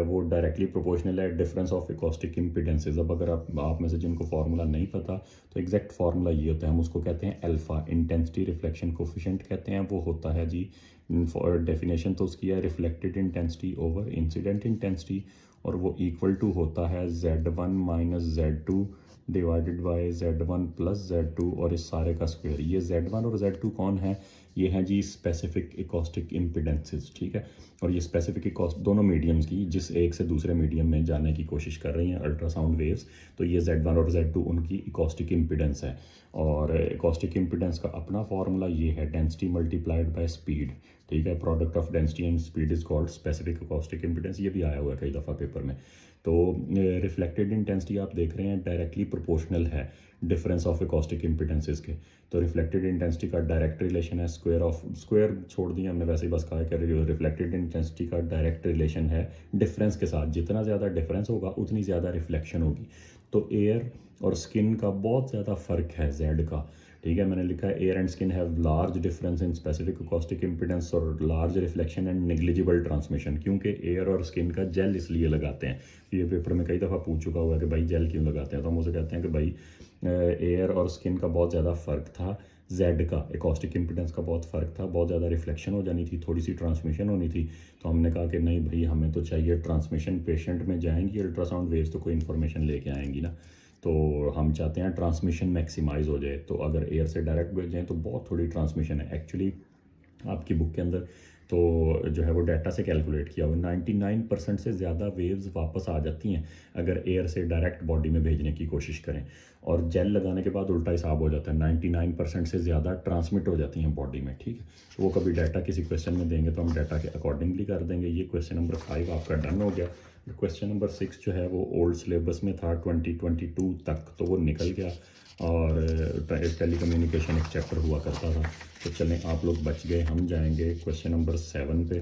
वो डायरेक्टली प्रोपोर्शनल है डिफरेंस ऑफ एकॉस्टिक इम्पिडेंसेस। अब अगर आप में से जिनको फार्मूला नहीं पता तो एग्जैक्ट फार्मूला ये होता है, हम उसको कहते हैं अल्फा, इंटेंसिटी रिफ्लेक्शन कोफिशिएंट कहते हैं। वो होता है जी, डेफिनेशन तो उसकी है reflected intensity over incident intensity, और वो इक्वल टू होता है Z1 minus Z2 divided by Z1 plus Z2 और इस सारे का स्क्वायर। ये Z1 और Z2 कौन है? ये हैं जी स्पेसिफिक एकॉस्टिक इम्पिडेंसेस, ठीक है। और ये स्पेसिफिक एकॉस्ट दोनों मीडियम्स की जिस एक से दूसरे मीडियम में जाने की कोशिश कर रही हैं अल्ट्रासाउंड वेव्स, तो ये Z1 और Z2 उनकी एकॉस्टिक इम्पिडेंस है। और एकॉस्टिक इम्पिडेंस का अपना फार्मूला ये है, डेंसिटी मल्टीप्लाइड बाय स्पीड, ठीक है। Product of density and speed is called specific acoustic impedance. ये भी आया हुआ है कई दफ़ा पेपर में। तो रिफ्लेक्टेड इंटेंसिटी आप देख रहे हैं डायरेक्टली प्रोपोर्शनल है डिफरेंस ऑफ एकॉस्टिक इम्पिडेंसेस के। तो रिफ्लेक्टेड इंटेंसिटी का डायरेक्ट रिलेशन है स्क्वायर छोड़ दिया हमने, वैसे ही बस कहा है कि रिफ्लेक्टेड इंटेंसिटी का डायरेक्ट रिलेशन है डिफरेंस के साथ। जितना ज़्यादा डिफरेंस होगा उतनी ज़्यादा रिफ्लेक्शन होगी। तो एयर और स्किन का बहुत ज़्यादा फ़र्क है जेड का, ठीक है। मैंने लिखा है air and skin have large difference in specific acoustic impedance और large reflection and negligible transmission, क्योंकि एयर और स्किन का जेल इसलिए लगाते हैं। ये पेपर में कई दफ़ा पूछ चुका हुआ है कि भाई जेल क्यों लगाते हैं, तो हम उसे कहते हैं कि भाई एयर और स्किन का बहुत ज़्यादा फ़र्क था, जेड का एकॉस्टिक इम्पिडेंस का बहुत फ़र्क था, बहुत ज़्यादा रिफ्लेक्शन हो जानी थी, थोड़ी सी ट्रांसमिशन होनी थी। तो हमने कहा कि नहीं भाई हमें तो चाहिए ट्रांसमिशन, पेशेंट में जाएंगी अल्ट्रासाउंड वेव्स तो कोई इन्फॉर्मेशन लेके आएंगी ना, तो हम चाहते हैं ट्रांसमिशन मैक्सिमाइज हो जाए। तो अगर एयर से डायरेक्ट भेजें तो बहुत थोड़ी ट्रांसमिशन है एक्चुअली। आपकी बुक के अंदर तो जो है वो डाटा से कैलकुलेट किया हुआ 99% से ज़्यादा वेव्स वापस आ जाती हैं अगर एयर से डायरेक्ट बॉडी में भेजने की कोशिश करें, और जेल लगाने के बाद उल्टा हिसाब हो जाता है, 99% से ज़्यादा ट्रांसमिट हो जाती हैं बॉडी में, ठीक है। तो वो कभी डाटा किसी क्वेश्चन में देंगे तो हम डाटा के अकॉर्डिंगली कर देंगे। ये क्वेश्चन नंबर 5 आपका डन हो गया। क्वेश्चन नंबर 6 जो है वो ओल्ड सिलेबस में था 2022 तक, तो वो निकल गया, और टेली कम्युनिकेशन एक चैप्टर हुआ करता था। तो चलें आप लोग बच गए, हम जाएंगे क्वेश्चन नंबर 7 पे।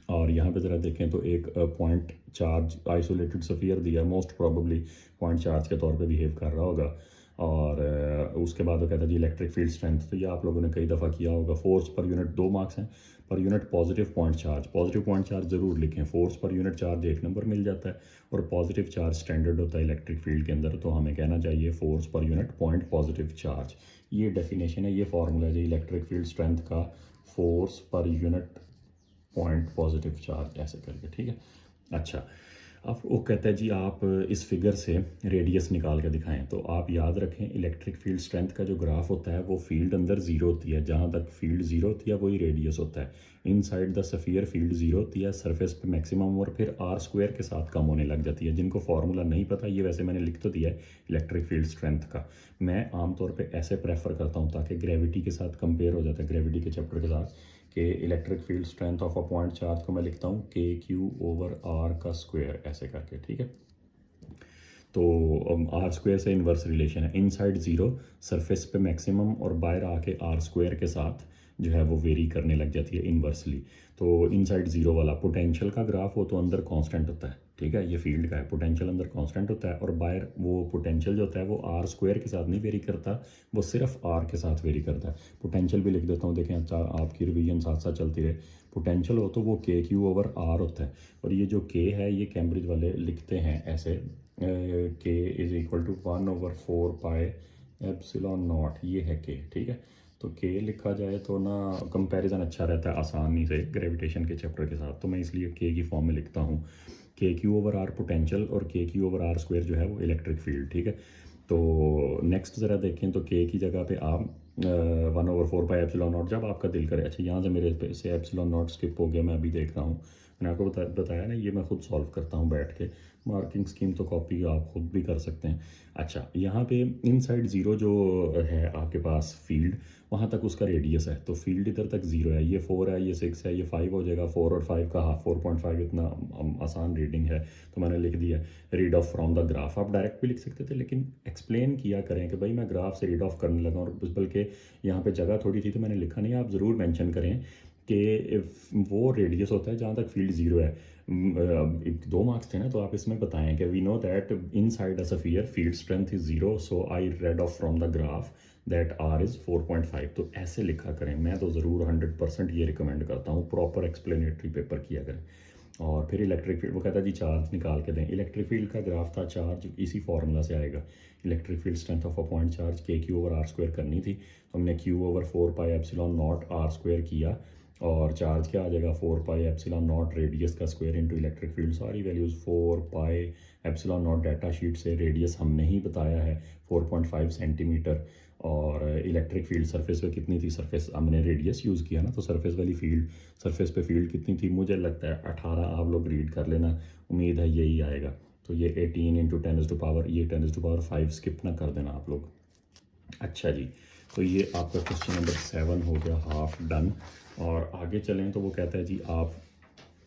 और यहाँ पे ज़रा देखें तो एक पॉइंट चार्ज आइसोलेटेड सफियर दिया, मोस्ट प्रोबेबली पॉइंट चार्ज के तौर पे बिहेव कर रहा होगा। और उसके बाद वो कहता है जी इलेक्ट्रिक फील्ड स्ट्रेंथ, तो ये आप लोगों ने कई दफ़ा किया होगा। फोर्स पर यूनिट 2 मार्क्स हैं, per unit positive point charge ज़रूर लिखें। Force per unit charge 1 number मिल जाता है, और पॉजिटिव चार्ज स्टैंडर्ड होता है इलेक्ट्रिक फील्ड के अंदर, तो हमें कहना चाहिए force per unit point positive charge. ये डेफिनेशन है, ये फार्मूला है जी इलेक्ट्रिक फील्ड स्ट्रेंथ का, force per unit point positive charge ऐसे करके, ठीक है। अच्छा, अब वो कहता है जी आप इस फिगर से रेडियस निकाल के दिखाएं। तो आप याद रखें इलेक्ट्रिक फील्ड स्ट्रेंथ का जो ग्राफ होता है वो फील्ड अंदर जीरो होती है, जहाँ तक फील्ड जीरो होती है वही रेडियस होता है। Inside the sphere field zero होती है, सरफेस पे मैक्सिमम और फिर आर स्क्वायर के साथ कम होने लग जाती है। जिनको फार्मूला नहीं पता, ये वैसे मैंने लिख तो दिया है इलेक्ट्रिक फील्ड स्ट्रेंथ का, मैं आमतौर पर ऐसे प्रेफर करता हूँ ताकि ग्रेविटी के साथ कंपेयर हो जाता है, ग्रेविटी के चैप्टर के साथ, कि electric field strength of a point charge को मैं लिखता हूँ के क्यू ओवर आर का स्क्वायर, ऐसे करके, ठीक है। तो आर स्क्वायर से इन्वर्स रिलेशन है, इनसाइड जीरो सरफेस पे मैक्सिमम और बाहर आके आर स्क्वायर के साथ जो है वो वेरी करने लग जाती है इन्वर्सली। तो इनसाइड जीरो वाला पोटेंशियल का ग्राफ हो तो अंदर कांस्टेंट होता है, ठीक है, ये फील्ड का है, पोटेंशियल अंदर कांस्टेंट होता है, और बाहर वो पोटेंशियल जो होता है वो आर स्क्वायर के साथ नहीं वेरी करता, वो सिर्फ आर के साथ वेरी करता है। पोटेंशियल भी लिख देता हूँ, देखें अच्छा आपकी रिवीजन साथ साथ चलती रहे। पोटेंशियल हो तो वो के क्यू ओवर आर होता है, और ये जो के है ये कैम्ब्रिज वाले लिखते हैं ऐसे, K is equal to 1/4 pi epsilon naught, ये है के, ठीक है। तो के लिखा जाए तो ना कंपैरिजन अच्छा रहता है आसानी से ग्रेविटेशन के चैप्टर के साथ, तो मैं इसलिए के की फॉर्म में लिखता हूँ के क्यू ओवर आर पोटेंशियल और के क्यू ओवर आर स्क्वायर जो है वो इलेक्ट्रिक फील्ड, ठीक है। तो नेक्स्ट ज़रा देखें तो के की जगह पे आप 1/4 पाई एप्सिलॉन नॉट, जब आपका दिल करे। अच्छा यहाँ से मेरे पे से एप्सिलॉन नॉट स्किप हो गया, मैं अभी देख रहा हूँ, मैंने आपको बताया ना ये मैं खुद सॉल्व करता हूँ बैठ के, मार्किंग स्कीम तो कॉपी आप खुद भी कर सकते हैं। अच्छा यहाँ पे इनसाइड ज़ीरो जो है आपके पास फील्ड, वहाँ तक उसका रेडियस है, तो फील्ड इधर तक ज़ीरो है, ये 4 है, ये 6 है, ये 5 हो जाएगा, 4 और 5 का हाफ 4.5, इतना आसान रीडिंग है तो मैंने लिख दिया read of from the graph. आप डायरेक्ट भी लिख सकते थे, लेकिन एक्सप्लेन किया करें कि भाई मैं ग्राफ से रीड ऑफ करने लगा, और बल्कि यहाँ पे जगह थोड़ी थी तो मैंने लिखा नहीं, आप ज़रूर मेंशन करें कि वो रेडियस होता है जहाँ तक फील्ड ज़ीरो है। 2 मार्क्स थे ना, तो आप इसमें बताएं कि we know that inside a sphere field strength is zero, so I read off from the graph that R is 4.5। तो ऐसे लिखा करें, मैं तो ज़रूर 100% ये रिकमेंड करता हूँ, प्रॉपर एक्सप्लेनेटरी पेपर किया करें। और फिर इलेक्ट्रिक फील्ड, वो कहता है जी चार्ज निकाल के दें। इलेक्ट्रिक फील्ड का ग्राफ था, चार्ज इसी फार्मूला से आएगा, electric field strength of a point charge K Q over R square करनी थी, तो हमने Q over 4 pi epsilon naught R square किया, और चार्ज क्या आ जाएगा 4 पाई एप्सिलॉन नॉट रेडियस का स्क्वायर इनटू इलेक्ट्रिक फील्ड, सारी values 4 pi epsilon naught, data sheet से रेडियस हमने ही बताया है 4.5 सेंटीमीटर, और इलेक्ट्रिक फील्ड सरफेस पे कितनी थी, सरफेस हमने रेडियस यूज़ किया ना, तो सरफेस वाली फील्ड, सरफेस पे फील्ड कितनी थी, मुझे लगता है 18, आप लोग रीड कर लेना, उम्मीद है यही आएगा। तो ये 18 इंटू 10⁻⁵, ये 10⁻⁵ स्किप ना कर देना आप लोग। अच्छा जी, तो ये आपका क्वेश्चन नंबर 7 हो गया हाफ डन। और आगे चलें तो वो कहता है जी आप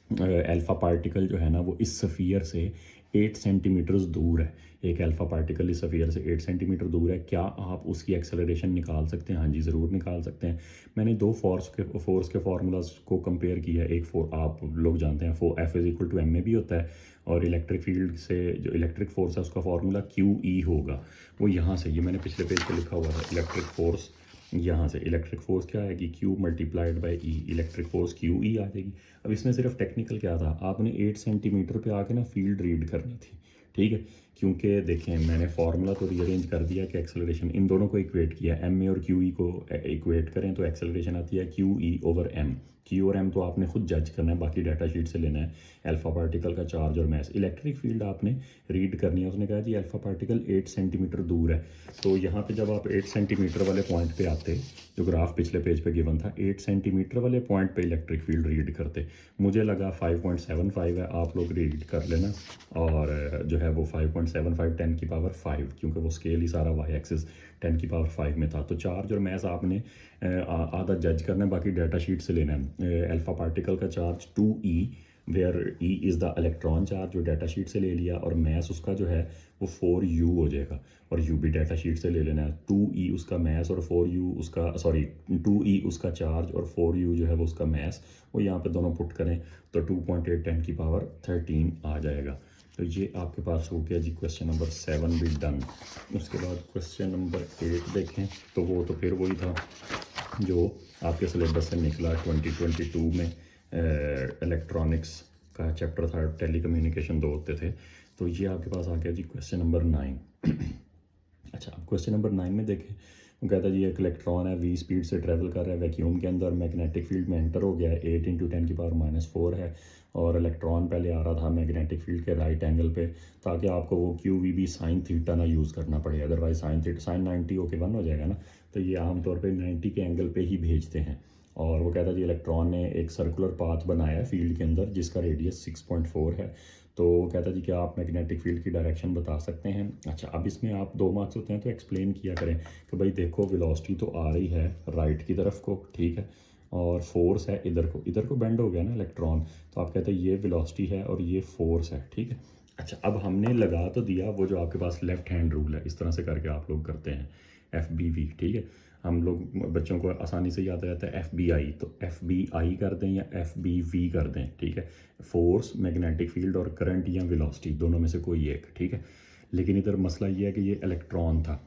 अल्फ़ा पार्टिकल जो है ना वो इस स्फीयर से 8 सेंटीमीटर्स दूर है, एक अल्फ़ा पार्टिकल इस स्फीयर से 8 सेंटीमीटर दूर है, क्या आप उसकी एक्सेलरेशन निकाल सकते हैं? हाँ जी ज़रूर निकाल सकते हैं। मैंने 2 फोर्स के फार्मूलाज को कंपेयर किया है, एक आप लोग जानते हैं F is equal to ma भी होता है, और इलेक्ट्रिक फील्ड से जो इलेक्ट्रिक फोर्स है उसका फार्मूला QE होगा, वो यहाँ से, ये मैंने पिछले पेज पे लिखा हुआ है, इलेक्ट्रिक फोर्स यहाँ से, इलेक्ट्रिक फोर्स क्या आएगी Q multiplied by E, electric force QE आ जाएगी। अब इसमें सिर्फ टेक्निकल क्या था, आपने 8 सेंटीमीटर पे आके ना फील्ड रीड करनी थी, ठीक है, क्योंकि देखें मैंने फार्मूला तो रीअरेंज कर दिया कि एक्सेलरेशन, इन दोनों को इक्वेट किया, ma और QE को इक्वेट करें तो एक्सेलरेशन आती है QE ओवर m। Q और m तो आपने खुद जज करना है, बाकी डाटा शीट से लेना है, अल्फा पार्टिकल का चार्ज और मैस। इलेक्ट्रिक फील्ड आपने रीड करनी है, उसने कहा जी अल्फा पार्टिकल 8 सेंटीमीटर दूर है, तो यहाँ पे जब आप 8 सेंटीमीटर वाले पॉइंट पे आते, जो ग्राफ पिछले पेज पे गिवन था, 8 सेंटीमीटर वाले पॉइंट पे इलेक्ट्रिक फील्ड रीड करते, मुझे लगा 5.75 है, आप लोग रीड कर लेना, और जो है वो 5.75 10⁵, क्योंकि वो स्केल ही सारा y एक्सिस 10⁵ में था। तो चार्ज और मैस आपने आधा जज करना है, बाकी डाटा शीट से लेना है। अल्फा पार्टिकल का charge 2e, where E is the electron charge, जो डाटा शीट से ले लिया, और मैस उसका जो है वो 4u हो जाएगा, और u भी डाटा शीट से ले लेना है। 2e उसका मैस और 4u उसका, सॉरी 2e उसका चार्ज और 4u जो है वो उसका मैस, वो यहाँ पे दोनों पुट करें तो 2.8 10⁻13 आ जाएगा। तो ये आपके पास हो गया जी क्वेश्चन नंबर 7 भी डन। उसके बाद क्वेश्चन नंबर 8 देखें तो वो तो फिर वही था जो आपके सिलेबस से निकला 2022 में, इलेक्ट्रॉनिक्स का चैप्टर था, टेलीकम्युनिकेशन 2 होते थे, तो ये आपके पास आ गया जी क्वेश्चन नंबर 9। अच्छा, अब क्वेश्चन नंबर 9 में देखें, वो कहता है जी एक इलेक्ट्रॉन है v स्पीड से ट्रैवल कर रहा है वैक्यूम के अंदर, मैग्नेटिक फील्ड में एंटर हो गया है, 8 × 10⁻⁴ है, और इलेक्ट्रॉन पहले आ रहा था मैग्नेटिक फील्ड के राइट एंगल पे, ताकि आपको वो Q V B sine theta ना यूज़ करना पड़े, अदरवाइज साइन 90 ओके 1 हो जाएगा ना, तो ये आमतौर पे 90 के एंगल पे ही भेजते हैं। और वो कहता है जी इलेक्ट्रॉन ने एक सर्कुलर पाथ बनाया है फील्ड के अंदर जिसका रेडियस 6.4 है। तो वो कहता है जी क्या आप मैग्नेटिक फील्ड की डायरेक्शन बता सकते हैं। अच्छा, अब इसमें आप 2 मार्क्स होते हैं तो एक्सप्लेन किया करें कि भाई देखो वेलोसिटी तो आ रही है राइट की तरफ को, ठीक है, और फोर्स है इधर को बेंड हो गया ना इलेक्ट्रॉन, तो आप कहते हैं ये वेलोसिटी है और ये फोर्स है, ठीक है। अच्छा, अब हमने लगा तो दिया वो जो आपके पास लेफ्ट हैंड रूल है, इस तरह से करके आप लोग करते हैं FBV, ठीक है। हम लोग बच्चों को आसानी से याद रहता है FBI, तो FBI कर दें या FBV कर दें, ठीक है। फोर्स, मैग्नेटिक फील्ड और करंट या वेलोसिटी दोनों में से कोई एक, ठीक है। लेकिन इधर मसला ये है कि ये इलेक्ट्रॉन था,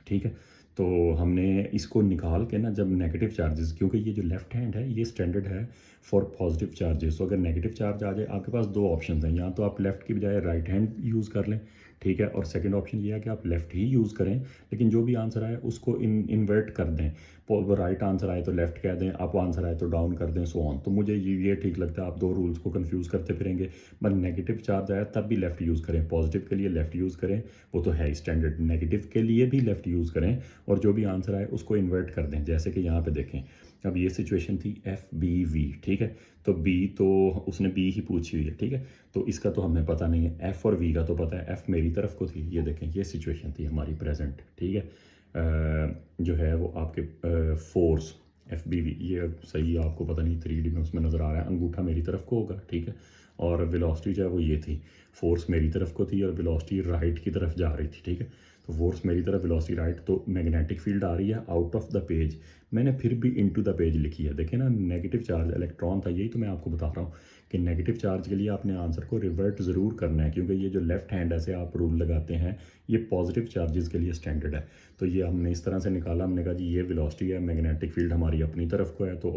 ठीक है। तो हमने इसको निकाल के ना, जब नेगेटिव चार्जेस, क्योंकि ये जो लेफ्ट हैंड है ये स्टैंडर्ड है फॉर पॉजिटिव चार्जेस, तो अगर नेगेटिव चार्ज आ जाए आपके पास 2 ऑप्शन हैं, या तो आप लेफ़्ट की बजाय राइट हैंड यूज़ कर लें, ठीक है, और सेकंड ऑप्शन ये है कि आप लेफ़्ट ही यूज़ करें, लेकिन जो भी आंसर आए उसको इन्वर्ट कर दें, राइट आंसर आए तो लेफ़्ट कह दें, अप आंसर आए तो डाउन कर दें, सो ऑन। तो मुझे ये ठीक लगता है, आप 2 रूल्स को कन्फ्यूज़ करते फिरेंगे। बट नेगेटिव चार्ज आया तब भी लेफ़्ट यूज़ करें, पॉजिटिव के लिए लेफ़्ट यूज़ करें, वो तो है स्टैंडर्ड, नेगेटिव के लिए भी लेफ़्ट यूज़ करें, और जो भी आंसर आए उसको इन्वर्ट कर दें। जैसे कि यहाँ पे देखें, अब ये सिचुएशन थी FBV, ठीक है, तो B तो उसने B ही पूछी हुई है, ठीक है, तो इसका तो हमें पता नहीं है, F और V का तो पता है, F मेरी तरफ को थी, ये देखें ये सिचुएशन थी हमारी प्रेजेंट, ठीक है। जो है वो आपके फोर्स FBV, ये सही आपको पता नहीं 3D में उसमें नज़र आ रहा है, अंगूठा मेरी तरफ को होगा, ठीक है, और वेलोसिटी जो है वो ये थी, फोर्स मेरी तरफ को थी और वेलोसिटी राइट की तरफ जा रही थी, ठीक है। तो फोर्स मेरी तरफ, वेलोसिटी राइट, तो मैग्नेटिक फील्ड आ रही है आउट ऑफ द पेज, मैंने फिर भी इनटू द पेज लिखी है, देखें ना, नेगेटिव चार्ज इलेक्ट्रॉन था, यही तो मैं आपको बता रहा हूँ कि नेगेटिव चार्ज के लिए आपने आंसर को रिवर्ट ज़रूर करना है, क्योंकि ये जो लेफ्ट हैंड ऐसे आप रूल लगाते हैं ये पॉजिटिव चार्जेस के लिए स्टैंडर्ड है। तो ये हमने इस तरह से निकाला, हमने कहा जी ये वेलोसिटी है, मैग्नेटिक फील्ड हमारी अपनी तरफ को है, तो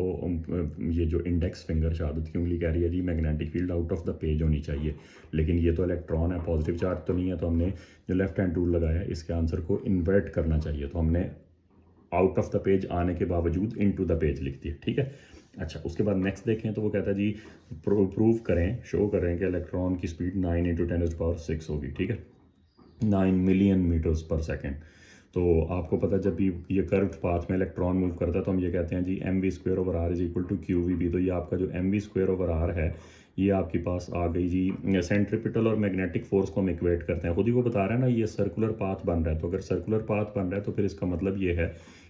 ये जो इंडेक्स फिंगर शहादत की उंगली कह रही है जी magnetic field out of the page होनी चाहिए, लेकिन ये तो इलेक्ट्रॉन है, पॉजिटिव चार्ज तो नहीं है, तो हमने जो लेफ्ट हैंड रूल लगाया है इसके आंसर को इन्वर्ट करना चाहिए, तो हमने आउट ऑफ द पेज आने के बावजूद इनटू द पेज लिख दिया, ठीक है। अच्छा, उसके बाद नेक्स्ट देखें तो वो कहता है जी प्रूव करें, शो करें कि इलेक्ट्रॉन की स्पीड 9 × 10⁻⁶ होगी, ठीक है, 9 मिलियन मीटर्स पर सेकेंड। तो आपको पता है जब भी ये कर्व्ड पाथ में इलेक्ट्रॉन मूव करता है तो हम ये कहते हैं जी mv²/r is equal to QVB। तो ये आपका जो mv²/r है ये आपके पास आ गई जी, सेंट्रिपिटल और मैग्नेटिक फोर्स को हम इक्वेट करते हैं, खुद ही वो बता रहा है ना, ये सर्कुलर पाथ बन रहा है, तो अगर सर्कुलर पाथ बन रहा है तो फिर इसका मतलब ये है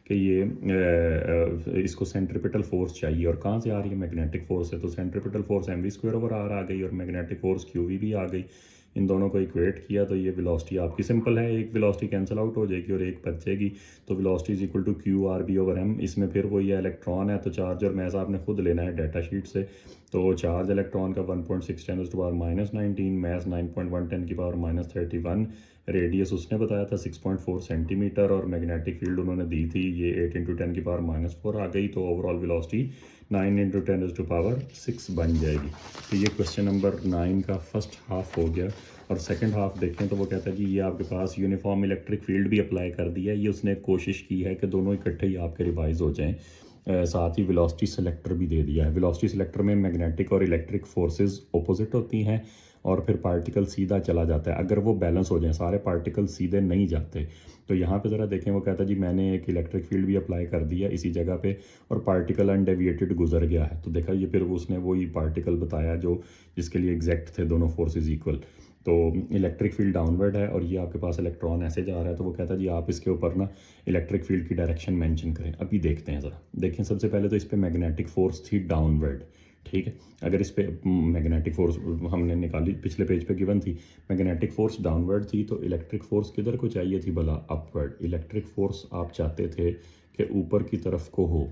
कि ये इसको सेंट्रिपिटल फोर्स चाहिए, और कहाँ से आ रही है, मैग्नेटिक फोर्स है, तो सेंट्रिपिटल फोर्स mv²/r आ गई और मैग्नेटिक फोर्स QVB आ गई। इन दोनों को इक्वेट किया तो ये वेलोसिटी आपकी सिंपल है, एक वेलोसिटी कैंसिल आउट हो जाएगी और एक बचेगी, तो velocity is equal to QRB/m। इसमें फिर वही है, इलेक्ट्रॉन है तो चार्ज और मैस आपने खुद लेना है डाटा शीट से, तो चार्ज इलेक्ट्रॉन का 1.6 × 10⁻⁻⁹, मैस 9.1 × 10⁻31, रेडियस उसने बताया था 6.4 सेंटीमीटर, और मैग्नेटिक फील्ड उन्होंने दी थी ये 8 × 10⁻⁴ आ गई, तो ओवरऑल वेलोसिटी 9 × 10⁻�6 बन जाएगी। तो ये क्वेश्चन नंबर 9 का फर्स्ट हाफ हो गया, और सेकंड हाफ देखें तो वो कहता है कि ये आपके पास यूनिफॉर्म इलेक्ट्रिक फील्ड भी अप्लाई कर दिया है, ये उसने कोशिश की है कि दोनों इकट्ठे ही आपके रिवाइज हो जाएं, साथ ही वेलोसिटी सेलेक्टर भी दे दिया है। वेलोसिटी सेलेक्टर में मैग्नेटिक और इलेक्ट्रिक फोर्सेस ऑपोजिट होती हैं और फिर पार्टिकल सीधा चला जाता है, अगर वो बैलेंस हो जाए, सारे पार्टिकल सीधे नहीं जाते। तो यहाँ पे ज़रा देखें, वो कहता है जी मैंने एक इलेक्ट्रिक फील्ड भी अप्लाई कर दिया इसी जगह पे और पार्टिकल अनडेविएटेड गुजर गया है, तो देखा ये फिर उसने वही पार्टिकल बताया जो जिसके लिए एग्जैक्ट थे दोनों फोर्सेज इक्वल। तो इलेक्ट्रिक फील्ड डाउनवर्ड है और ये आपके पास इलेक्ट्रॉन ऐसे जा रहा है, तो वो कहता है जी आप इसके ऊपर ना इलेक्ट्रिक फील्ड की डायरेक्शन मेंशन करें। अभी देखते हैं, ज़रा देखें, सबसे पहले तो इस पर मैग्नेटिक फोर्स थी डाउनवर्ड, ठीक है। अगर इस पे मैग्नेटिक फोर्स हमने निकाली, पिछले पेज पे गिवन थी, मैग्नेटिक फोर्स डाउनवर्ड थी, तो इलेक्ट्रिक फोर्स किधर को चाहिए थी भला, अपवर्ड। इलेक्ट्रिक फोर्स आप चाहते थे कि ऊपर की तरफ को हो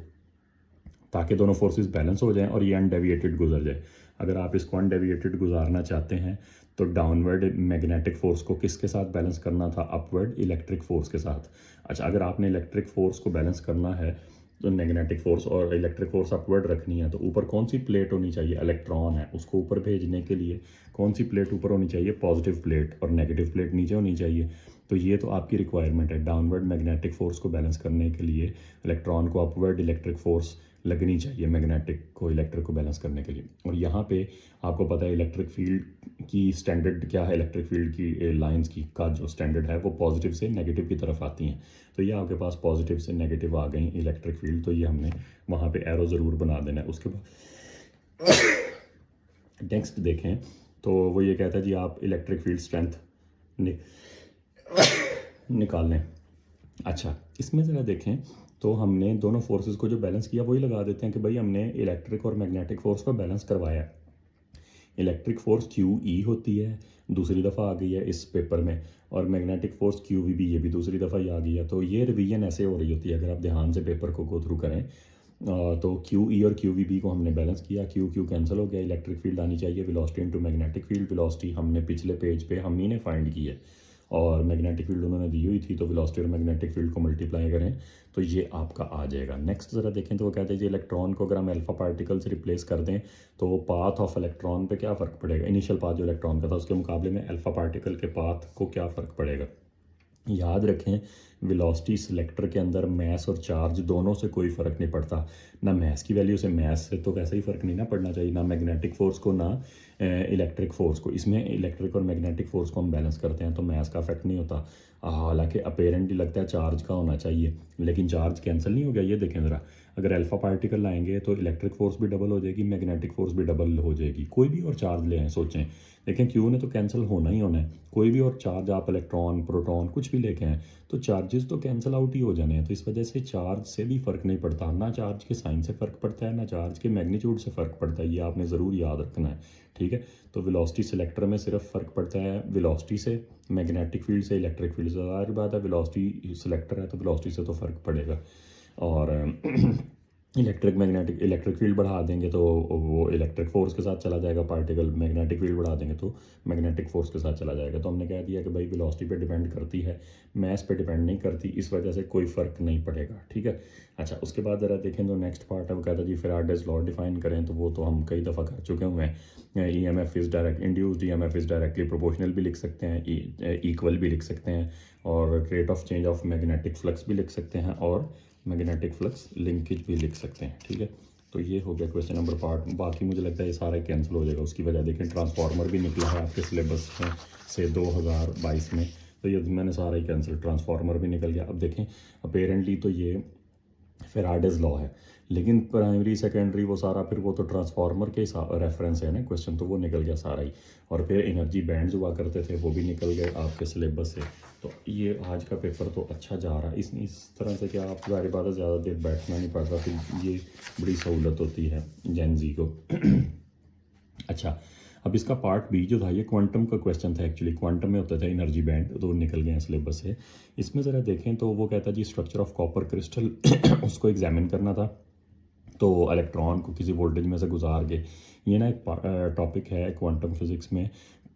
ताकि दोनों फोर्सेस बैलेंस हो जाएं और ये अनडेविएटेड गुजर जाए। अगर आप इसको अनडेविएटेड गुजारना चाहते हैं तो डाउनवर्ड मैग्नेटिक फोर्स को किसके साथ बैलेंस करना था, अपवर्ड इलेक्ट्रिक फोर्स के साथ। अच्छा, अगर आपने इलेक्ट्रिक फोर्स को बैलेंस करना है तो मैग्नेटिक फोर्स और इलेक्ट्रिक फोर्स अपवर्ड रखनी है, तो ऊपर कौन सी प्लेट होनी चाहिए, इलेक्ट्रॉन है, उसको ऊपर भेजने के लिए कौन सी प्लेट ऊपर होनी चाहिए, पॉजिटिव प्लेट, और नेगेटिव प्लेट नीचे होनी चाहिए। तो ये तो आपकी रिक्वायरमेंट है, डाउनवर्ड मैग्नेटिक फोर्स को बैलेंस करने के लिए इलेक्ट्रॉन को अपवर्ड इलेक्ट्रिक फोर्स लगनी चाहिए मैग्नेटिक को इलेक्ट्रिक को बैलेंस करने के लिए। और यहाँ पे आपको पता है इलेक्ट्रिक फील्ड की स्टैंडर्ड क्या है, इलेक्ट्रिक फील्ड की लाइंस की का जो स्टैंडर्ड है वो पॉजिटिव से नेगेटिव की तरफ आती हैं। तो ये आपके पास पॉजिटिव से नेगेटिव आ गई इलेक्ट्रिक फील्ड, तो ये हमने वहाँ पे एरो ज़रूर बना देना है। उसके बाद नेक्स्ट देखें तो वो ये कहता है जी आप इलेक्ट्रिक फील्ड स्ट्रेंथ निकाल लें। अच्छा, इसमें ज़रा देखें तो हमने दोनों फोर्सेस को जो बैलेंस किया वही लगा देते हैं कि भाई हमने इलेक्ट्रिक और मैग्नेटिक फोर्स को बैलेंस करवाया है। इलेक्ट्रिक फोर्स QE होती है, दूसरी दफ़ा आ गई है इस पेपर में, और मैग्नेटिक फोर्स QVB ये भी दूसरी दफ़ा ही आ गई है। तो ये रिवीजन ऐसे हो रही होती है, अगर आप ध्यान से पेपर को गो थ्रू करें तो QE और QVB को हमने बैलेंस किया, Q कैंसिल हो गया, इलेक्ट्रिक फील्ड आनी चाहिए velocity into magnetic field. Velocity हमने पिछले पेज पे हम ही ने फाइंड की है और मैग्नेटिक फील्ड उन्होंने दी हुई थी, तो वेलोसिटी और मैग्नेटिक फील्ड को मल्टीप्लाई करें तो ये आपका आ जाएगा। नेक्स्ट ज़रा देखें तो वो कहते हैं जी इलेक्ट्रॉन को अगर हम अल्फा पार्टिकल से रिप्लेस कर दें तो पाथ ऑफ इलेक्ट्रॉन पे क्या फ़र्क पड़ेगा, इनिशियल पाथ जो इलेक्ट्रॉन का था उसके मुकाबले में अल्फा पार्टिकल के पाथ को क्या फ़र्क पड़ेगा। याद रखें वेलोसिटी सिलेक्टर के अंदर मैस और चार्ज दोनों से कोई फ़र्क नहीं पड़ता, ना मैस की वैल्यू से, मैस से तो वैसे ही फ़र्क नहीं ना पड़ना चाहिए, ना मैग्नेटिक फोर्स को ना इलेक्ट्रिक फोर्स को। इसमें इलेक्ट्रिक और मैग्नेटिक फोर्स को हम बैलेंस करते हैं तो मैस का इफेक्ट नहीं होता। हालांकि अपेरेंटली लगता है चार्ज का होना चाहिए, लेकिन चार्ज कैंसिल नहीं हो गया। ये देखें ज़रा, अगर अल्फा पार्टिकल लाएंगे तो इलेक्ट्रिक फोर्स भी डबल हो जाएगी, मैग्नेटिक फोर्स भी डबल हो जाएगी। कोई भी और चार्ज ले आए सोचें, देखें क्यू ने तो कैंसिल होना ही होना है, कोई भी और चार्ज आप इलेक्ट्रॉन प्रोटॉन कुछ भी लेके आएँ तो चार्जेस तो कैंसिल आउट ही हो जाने हैं। तो इस वजह से चार्ज से भी फ़र्क नहीं पड़ता, ना चार्ज के साइन से फ़र्क पड़ता है, ना चार्ज के मैग्नीट्यूड से फ़र्क पड़ता है। ये आपने ज़रूर याद रखना है, ठीक है। तो वेलोसिटी सिलेक्टर में सिर्फ फ़र्क पड़ता है वेलोसिटी से, मैग्नेटिक फील्ड से, इलेक्ट्रिक फील्ड से। ज़ाहिर बात है वेलोसिटी सिलेक्टर है तो वेलोसिटी से तो फ़र्क पड़ेगा। और इलेक्ट्रिक फील्ड बढ़ा देंगे तो वो इलेक्ट्रिक फोर्स के साथ चला जाएगा पार्टिकल, मैग्नेटिक फील्ड बढ़ा देंगे तो मैग्नेटिक फोर्स के साथ चला जाएगा। तो हमने कह दिया कि भाई वेलोसिटी पे डिपेंड करती है, मैस पे डिपेंड नहीं करती, इस वजह से कोई फ़र्क नहीं पड़ेगा, ठीक है। अच्छा, उसके बाद ज़रा देखें तो नेक्स्ट पार्ट है वो कहता है जी फैराडेज लॉ डिफाइन करें, तो वो तो हम कई दफ़ा कर चुके हुए हैं। EMF is direct induced, EMF is directly proportional भी लिख सकते हैं, इक्वल भी लिख सकते हैं, और rate of change of magnetic flux भी लिख सकते हैं, और मैग्नेटिक फ्लक्स लिंकेज भी लिख सकते हैं, ठीक है। तो ये हो गया क्वेश्चन नंबर पार्ट। बाकी मुझे लगता है ये सारा कैंसिल हो जाएगा। उसकी वजह देखें ट्रांसफार्मर भी निकला है आपके सिलेबस में से 2022 में, तो ये मैंने सारा ही कैंसिल, ट्रांसफार्मर भी निकल गया। अब देखें अपेरेंटली तो ये फैराडेज लॉ है, लेकिन प्राइमरी सेकेंडरी वो सारा फिर वो तो ट्रांसफार्मर के रेफरेंस है ना क्वेश्चन, तो वो निकल गया सारा ही। और फिर एनर्जी बैंड्स हुआ करते थे वो भी निकल गए आपके सिलेबस से। तो ये आज का पेपर तो अच्छा जा रहा है। इस तरह से क्या आप ज़ाहिर बात है ज़्यादा देर बैठना नहीं पड़ता, फिर ये बड़ी सहूलत होती है जेन जी को। अच्छा, अब इसका पार्ट बी जो था ये क्वांटम का क्वेश्चन था, एक्चुअली क्वांटम में होता था एनर्जी बैंड, तो निकल गए हैं सिलेबस से। इसमें ज़रा देखें तो वो कहता है जी स्ट्रक्चर ऑफ कॉपर क्रिस्टल उसको एग्जामिन करना था, तो इलेक्ट्रॉन को किसी वोल्टेज में से गुजार के, ये ना एक टॉपिक है क्वांटम फिज़िक्स में,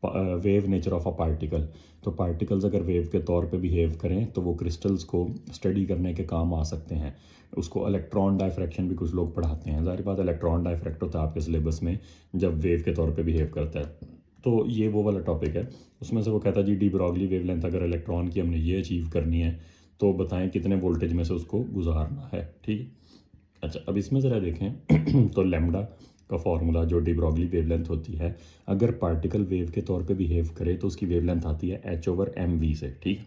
wave nature of a particle. तो पार्टिकल्स अगर वेव के तौर पे बिहेव करें तो वो क्रिस्टल्स को स्टडी करने के काम आ सकते हैं। उसको इलेक्ट्रॉन डायफ्रैक्शन भी कुछ लोग पढ़ाते हैं। ज़ाहिर बात इलेक्ट्रॉन डायफ्रैक्ट होता है आपके सिलेबस में जब वेव के तौर पे बिहेव करता है, तो ये वो वाला टॉपिक है। उसमें से वो कहता है जी डी ब्रॉगली वेवलेंथ अगर इलेक्ट्रॉन की हमने ये अचीव करनी है तो बताएं कितने वोल्टेज में से उसको गुजारना है, ठीक है। अच्छा, अब इसमें ज़रा देखें तो लैम्डा का फॉर्मूला जो डी ब्रॉगली वेवलेंथ होती है, अगर पार्टिकल वेव के तौर पे बिहेव करे तो उसकी वेवलेंथ आती है h/mv से, ठीक।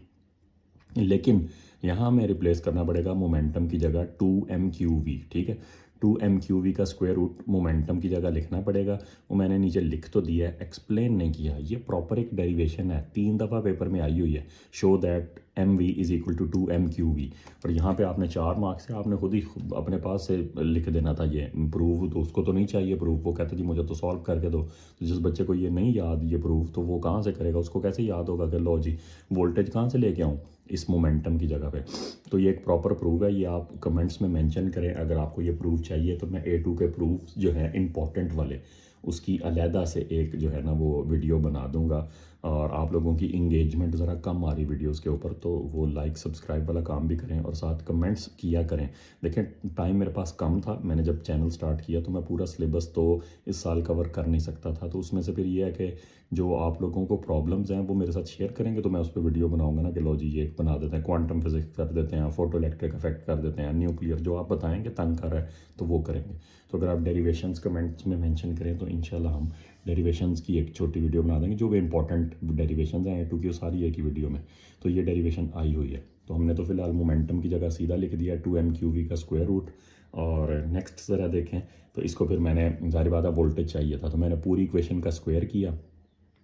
लेकिन यहाँ हमें रिप्लेस करना पड़ेगा मोमेंटम की जगह 2mqv, ठीक है। 2mqv का स्क्वायर रूट मोमेंटम की जगह लिखना पड़ेगा। वो मैंने नीचे लिख तो दिया है, एक्सप्लेन नहीं किया। ये प्रॉपर एक डेरिवेशन है, 3 दफ़ा पेपर में आई हुई है, show that mv is equal to 2mqv। और यहाँ पे आपने 4 मार्क्स से आपने खुद ही अपने पास से लिख देना था ये प्रूफ, तो उसको तो नहीं चाहिए प्रूफ, वो कहता जी मुझे तो सॉल्व करके दो। तो जिस बच्चे को ये नहीं याद ये प्रूफ, तो वो कहाँ से करेगा, उसको कैसे याद होगा कि लो जी वोल्टेज कहाँ से लेके आऊँ इस मोमेंटम की जगह पे। तो ये एक प्रॉपर प्रूफ है, ये आप कमेंट्स में मेंशन करें अगर आपको ये प्रूफ चाहिए। तो मैं A2 के प्रूफ जो है इंपॉर्टेंट वाले उसकी अलहदा से एक जो है ना वो वीडियो बना दूंगा, और आप लोगों की इंगेजमेंट ज़रा कम आ रही वीडियोस के ऊपर, तो वो लाइक सब्सक्राइब वाला काम भी करें और साथ कमेंट्स किया करें। देखें, टाइम मेरे पास कम था, मैंने जब चैनल स्टार्ट किया तो मैं पूरा सिलेबस तो इस साल कवर कर नहीं सकता था, तो उसमें से फिर ये है कि जो आप लोगों को प्रॉब्लम्स हैं वो मेरे साथ शेयर करेंगे तो मैं उस पर वीडियो बनाऊंगा ना कि लो जी ये बना देते हैं, क्वांटम फिजिक्स कर देते हैं, फोटो इलेक्ट्रिक इफेक्ट कर देते हैं, न्यूक्लियर जो आप बताएंगे तंग कर रहा है तो वो करेंगे। तो अगर आप डेरिवेशंस कमेंट्स में मेंशन करें तो इंशाल्लाह हम डेरिवेशंस की एक छोटी वीडियो बना देंगे, जो भी इंपॉर्टेंट डेरिवेशंस हैं A to Q सारी एक ही वीडियो में। तो ये डेरिवेशन आई हुई है, तो हमने तो फिलहाल मोमेंटम की जगह सीधा लिख दिया 2mqv का स्क्वायर रूट। और नेक्स्ट ज़रा देखें तो इसको फिर मैंने ज़ाहिर बात है वोल्टेज चाहिए था, तो मैंने पूरी इक्वेशन का स्क्वायर किया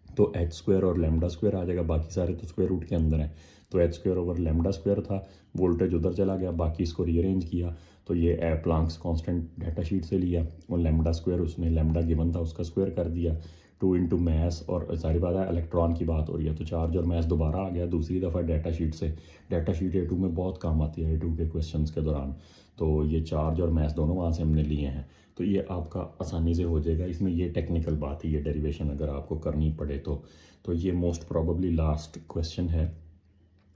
तो एच स्क्वायर और लेमडा स्क्वायर आ जाएगा, बाकी सारे तो स्क्वायर रूट के अंदर हैं। तो H square over lambda square था, वोल्टेज उधर चला गया, बाकी इसको रीअरेंज किया तो ये प्लांक्स कांस्टेंट डाटा शीट से लिया और लेमडा स्क्वायर उसने लेमडा गिवन था उसका स्क्वायर कर दिया 2 इंटू मैस। और सारी बात है इलेक्ट्रॉन की बात हो रही है तो चार्ज और मैस दोबारा आ गया दूसरी दफ़ा डाटा शीट से। डाटा शीट A2 में बहुत काम आती है A2 के क्वेश्चंस के दौरान, तो ये चार्ज और मैस दोनों वहाँ से हमने लिए हैं, तो ये आपका आसानी से हो जाएगा। इसमें ये टेक्निकल बात है, ये डेरिवेशन अगर आपको करनी पड़े तो ये मोस्ट प्रोबेबली लास्ट क्वेश्चन है।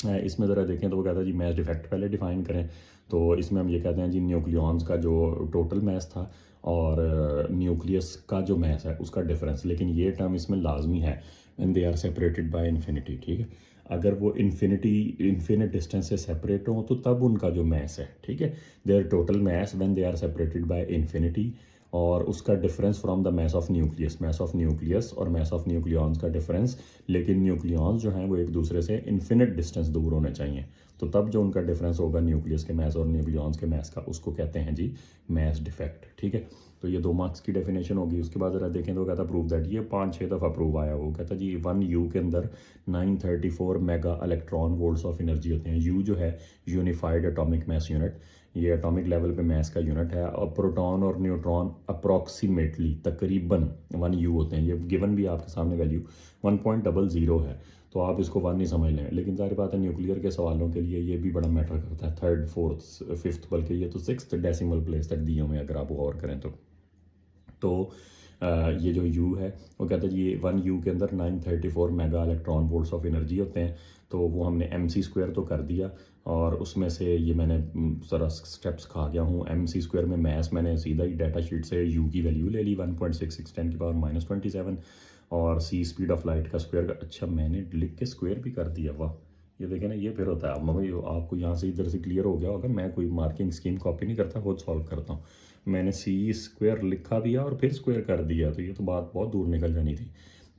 इसमें ज़रा देखें तो वो कहता है जी मैस डिफेक्ट पहले डिफाइन करें। तो इसमें हम ये कहते हैं जी न्यूक्लियॉन्स का जो टोटल मैस था और न्यूक्लियस का जो मैस है उसका डिफरेंस, लेकिन ये टर्म इसमें लाजमी है when they are separated by infinity. ठीक है, अगर वो इन्फिनिट डिस्टेंस से सेपरेट हों तो तब उनका जो मैस है, ठीक है, their total mass when they are separated by infinity, और उसका difference from the mass of nucleus और मैस ऑफ न्यूक्लियॉन्स का डिफरेंस। लेकिन न्यूक्लियॉन्स जो हैं वो एक दूसरे से इन्फिनिट डिस्टेंस दूर होने चाहिए, तो तब जो उनका डिफरेंस होगा न्यूक्लियस के मैस और न्यूक्लियॉन्स के मैस का, उसको कहते हैं जी मैस डिफेक्ट। ठीक है, तो ये 2 मार्क्स की डेफिनेशन होगी। उसके बाद ज़रा देखें तो कहता प्रूव दैट, ये 5-6 दफ़ा प्रूव आया, वो कहता जी 1U के अंदर 934 mega electron volts of energy होते हैं। U जो है यूनिफाइड एटॉमिक मैस यूनिट, ये एटॉमिक लेवल पे मैस का यूनिट है, और प्रोटॉन और न्यूट्रॉन अप्रॉक्सीमेटली तकरीबन 1U होते हैं। ये गिवन भी आपके सामने वैल्यू 1.00 है, तो आप इसको 1 नहीं समझ लें, लेकिन जाहिर बात है न्यूक्लियर के सवालों के लिए ये भी बड़ा मैटर करता है। 3rd 4th 5th बल्कि ये तो 6th डेसिमल प्लेस तक दिए हुए हैं अगर आप गौर करें तो ये जो U है वो कहता है जी ये 1U के अंदर 934 mega electron volts of energy होते हैं। तो वो हमने MC स्क्वायर तो कर दिया, और उसमें से ये मैंने ज़रा स्टेप्स खा गया हूँ। MC स्क्वायर में मैस मैंने सीधा ही डाटा शीट से U की वैल्यू ले ली 1.66 10 की पावर -27, और C स्पीड ऑफ लाइट का स्क्वायर। अच्छा मैंने लिख के स्क्वायर भी कर दिया, वाह, ये देखें ना, ये फिर होता है। अब मम्मी आपको यहाँ से इधर से क्लियर हो गया होगा, मैं कोई मार्किंग स्कीम कॉपी नहीं करता, खुद सॉल्व करता हूँ। मैंने C स्क्वायर लिखा भी है और फिर स्क्वायर कर दिया, तो ये तो बात बहुत दूर निकल जानी थी।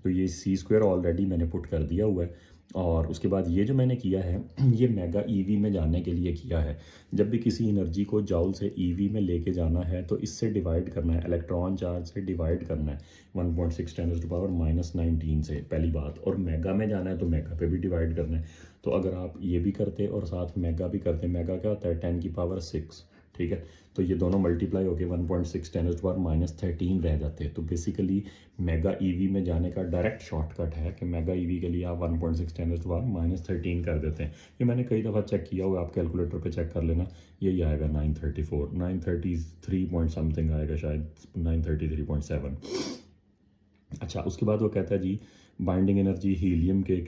तो ये C स्क्वायर ऑलरेडी मैंने पुट कर दिया हुआ है, और उसके बाद ये जो मैंने किया है ये मेगा EV में जाने के लिए किया है। जब भी किसी एनर्जी को जाउल से EV में लेके जाना है तो इससे डिवाइड करना है, इलेक्ट्रॉन चार्ज से डिवाइड करना है 1.6 × 10⁻19 से, पहली बात। और मेगा में जाना है तो मेगा पे भी डिवाइड करना है। तो अगर आप ये भी करते और साथ मेगा भी करते, मेगा क्या होता है 10 की पावर 6, ठीक है, तो ये दोनों मल्टीप्लाई होकर 1.6 × 10⁻13 रह जाते हैं। तो बेसिकली मेगा EV में जाने का डायरेक्ट शॉर्टकट है कि मेगा EV के लिए आप 1.6 × 10⁻13 कर देते हैं। ये मैंने कई दफ़ा चेक किया हुआ, आप कैलकुलेटर पे चेक कर लेना, यही आएगा 934 933 पॉइंट समथिंग आएगा शायद, 933.7। अच्छा, उसके बाद वो कहता है जी बाइंडिंग एनर्जी हीलियम के एक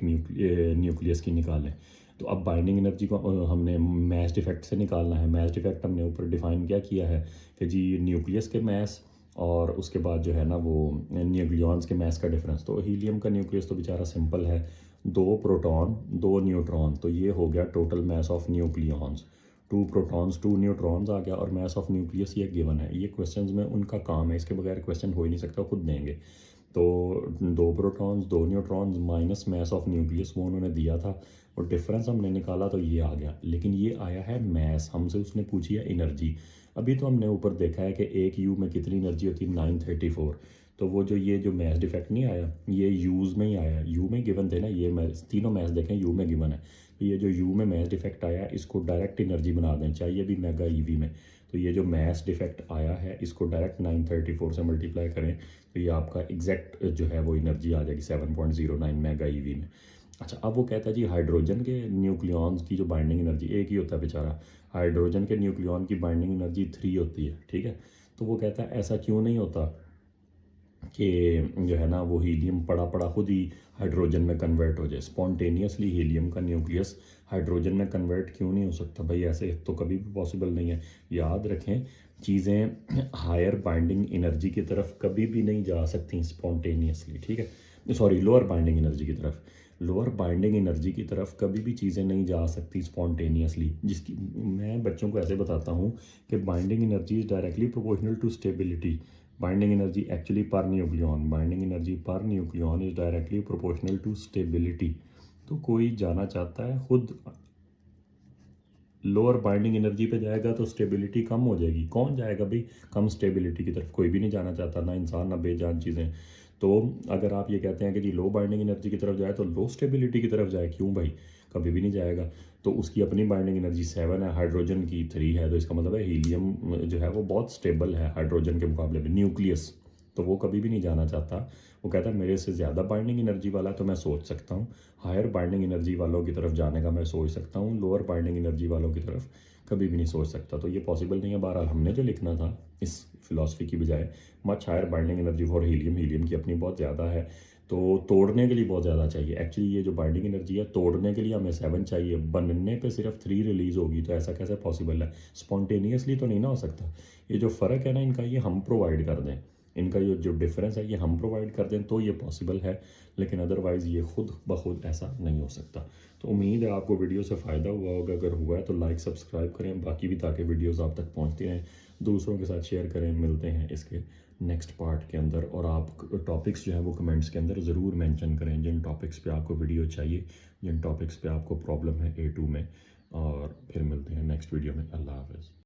न्यूक्लियस की निकालें। तो अब बाइंडिंग एनर्जी को हमने मैस डिफेक्ट से निकालना है। मैस डिफेक्ट हमने ऊपर डिफाइन क्या किया है कि जी न्यूक्लियस के मैस और उसके बाद जो है ना वो न्यूक्लियॉन्स के मैस का डिफरेंस। तो हीलियम का न्यूक्लियस तो बेचारा सिंपल है, 2 प्रोटॉन 2 न्यूट्रॉन, तो ये हो गया total mass of nucleons. 2 protons 2 neutrons आ गया, और मैस ऑफ न्यूक्लियस ये गिवन है। ये क्वेश्चंस में उनका काम है, इसके बगैर क्वेश्चन हो ही नहीं सकता, खुद देंगे। तो 2 protons 2 neutrons minus mess of nucleus वो उन्होंने दिया था, और डिफरेंस हमने निकाला तो ये आ गया। लेकिन ये आया है मैस, हमसे उसने पूछी है एनर्जी। अभी तो हमने ऊपर देखा है कि एक U में कितनी एनर्जी होती है 934, तो वो जो ये जो मैस डिफेक्ट नहीं आया ये यूज़ में ही आया, U में गिवन थे ना, ये मैस तीनों मैस देखें U में गिवन है। तो ये जो U में मैस डिफेक्ट आया इसको डायरेक्ट एनर्जी बना दें, चाहिए भी मेगा EV में। तो ये जो मैस डिफेक्ट आया है इसको डायरेक्ट 934 से मल्टीप्लाई करें तो ये आपका एग्जैक्ट जो है वो एनर्जी आ जाएगी 7.09 मेगा EV में। अच्छा, अब वो कहता है जी हाइड्रोजन के न्यूक्लियॉन्स की जो बाइंडिंग एनर्जी एक ही होता है बेचारा, हाइड्रोजन के न्यूक्लियॉन की बाइंडिंग एनर्जी 3 होती है, ठीक है। तो वो कहता है ऐसा क्यों नहीं होता कि जो है ना वो हीलियम पड़ा पड़ा खुद ही हाइड्रोजन में कन्वर्ट हो जाए। स्पॉन्टेनियसली हीलियम का न्यूक्लियस हाइड्रोजन में कन्वर्ट क्यों नहीं हो सकता भाई? ऐसे तो कभी भी पॉसिबल नहीं है। याद रखें, चीज़ें हायर बाइंडिंग एनर्जी की तरफ कभी भी नहीं जा सकती स्पॉन्टेनियसली, ठीक है, सॉरी लोअर बाइंडिंग एनर्जी की तरफ। लोअर बाइंडिंग एनर्जी की तरफ कभी भी चीज़ें नहीं जा सकती स्पॉन्टेनियसली। जिसकी मैं बच्चों को ऐसे बताता हूँ कि binding energy is directly proportional to stability. Binding energy actually per nucleon, binding energy per nucleon is directly proportional to stability. तो कोई जाना चाहता है खुद लोअर बाइंडिंग एनर्जी पे जाएगा तो स्टेबिलिटी कम हो जाएगी। कौन जाएगा भाई कम स्टेबिलिटी की तरफ? कोई भी नहीं जाना चाहता, ना इंसान ना बेजान चीज़ें। तो अगर आप ये कहते हैं कि जी लो बाइंडिंग एनर्जी की तरफ जाए तो लो स्टेबिलिटी की तरफ जाए, क्यों भाई? कभी भी नहीं जाएगा। तो उसकी अपनी बाइंडिंग एनर्जी 7 है, हाइड्रोजन की 3 है, तो इसका मतलब है हीलियम जो है वो बहुत स्टेबल है हाइड्रोजन के मुकाबले में, न्यूक्लियस। तो वो कभी भी नहीं जाना चाहता। वो कहता है मेरे से ज़्यादा बाइंडिंग एनर्जी वाला तो मैं सोच सकता हूँ, हायर बाइंडिंग एनर्जी वालों की तरफ जाने का मैं सोच सकता हूँ, लोअर बाइंडिंग एनर्जी वालों की तरफ कभी भी नहीं सोच सकता। तो ये पॉसिबल नहीं है। बहरहाल हमने जो लिखना था इस फिलॉसफी की बजाय much higher binding energy for helium, helium की अपनी बहुत ज़्यादा है, तो तोड़ने के लिए बहुत ज़्यादा चाहिए। एक्चुअली ये जो बाइंडिंग एनर्जी है तोड़ने के लिए हमें 7 चाहिए, बनने पे सिर्फ 3 रिलीज़ होगी। तो ऐसा कैसे पॉसिबल है? स्पॉन्टेनियसली तो नहीं ना हो सकता। ये जो फ़र्क है ना इनका, ये हम प्रोवाइड कर दें, इनका ये जो डिफरेंस है ये हम प्रोवाइड कर दें तो ये पॉसिबल है, लेकिन अदरवाइज़ ये खुद ब खुद ऐसा नहीं हो सकता। तो उम्मीद है आपको वीडियो से फ़ायदा हुआ होगा। अगर हुआ है तो लाइक सब्सक्राइब करें, बाकी भी ताकि वीडियोज़ आप तक पहुँचती रहें, दूसरों के साथ शेयर करें। मिलते हैं इसके नेक्स्ट पार्ट के अंदर, और आप टॉपिक्स जो है वो कमेंट्स के अंदर ज़रूर मेंशन करें जिन टॉपिक्स पे आपको वीडियो चाहिए, जिन टॉपिक्स पे आपको प्रॉब्लम है A2 में। और फिर मिलते हैं नेक्स्ट वीडियो में। अल्लाह हाफ़िज़।